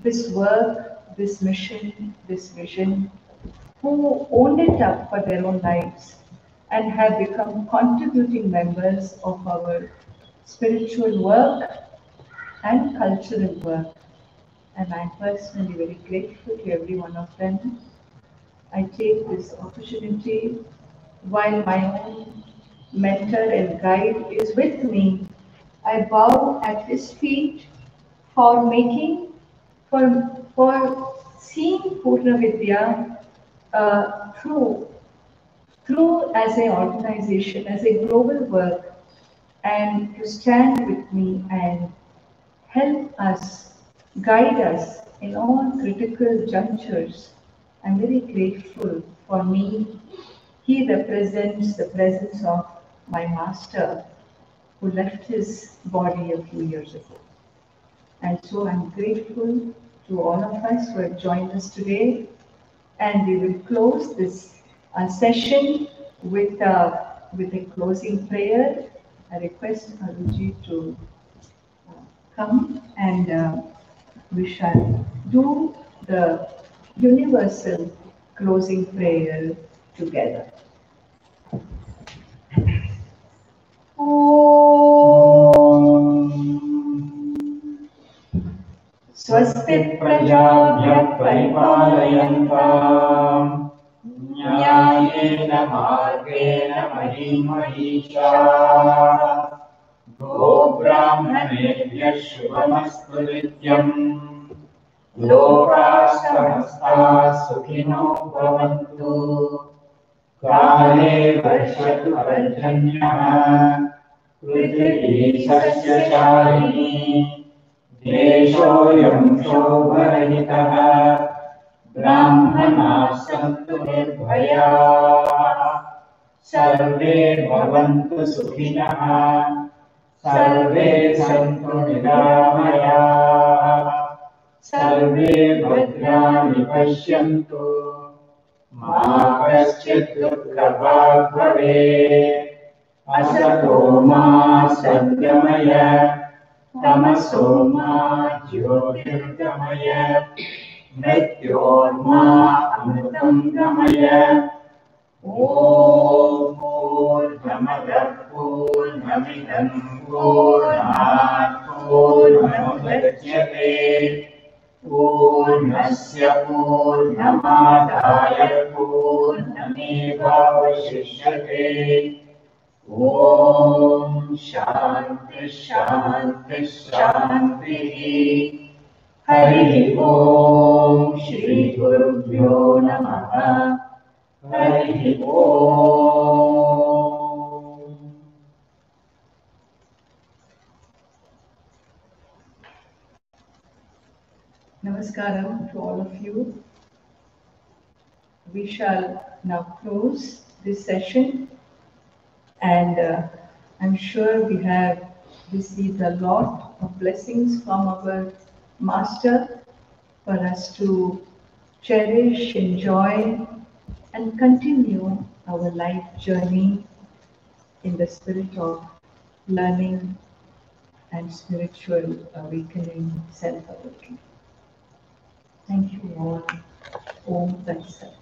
this work, this mission, this vision, who owned it up for their own lives and have become contributing members of our spiritual work and cultural work. And I'm personally very grateful to every one of them. I take this opportunity while my own mentor and guide is with me. I bow at his feet for making, for seeing Purna Vidya through as an organization, as a global work, and to stand with me and help us, guide us in all critical junctures. I'm very grateful. For me, he represents the presence of my master who left his body a few years ago. And so I'm grateful to all of us who have joined us today. And we will close this session with a closing prayer. I request Aruji to come and we shall do the universal closing prayer together. स्वस्ति प्रजाभ्यः परिपालयन्ताम् न्यायेन मार्गेण महीं महिषाः गोब्राह्मणेभ्यः शुभमस्तु नित्यम् लोकाः समस्ताः सुखिनो भवन्तु काले वर्षतु पर्जन्यः पृथिवी सस्यशालिनी देशोऽयं शोभरहितः ब्राह्मणाः सन्तु निर्भयाः सर्वे भवन्तु सुखिनः सर्वे सन्तु निरामयाः सर्वे भद्राणि पश्यन्तु मा कश्चित् दुःखभाग् भवेत् असतो मा सद्गमय तमसो मा ज्योतिर्गमय मृत्योर्मा अमृतं गमय ॐ पूर्णमदः पूर्णमिदं पूर्णात् पूर्णमुदच्यते पूर्णस्य पूर्णमादाय पूर्णमेवावशिष्यते ॐ शान्ति शान्ति शान्तिः हरिः ॐ श्री गुरुभ्यो नमः हरिः ॐ Namaskaram to all of you. We shall now close this session, and I'm sure we have received a lot of blessings from our Master for us to cherish, enjoy, and continue our life journey in the spirit of learning and spiritual awakening, self-awakening. Thank you all. Om Tat Sat.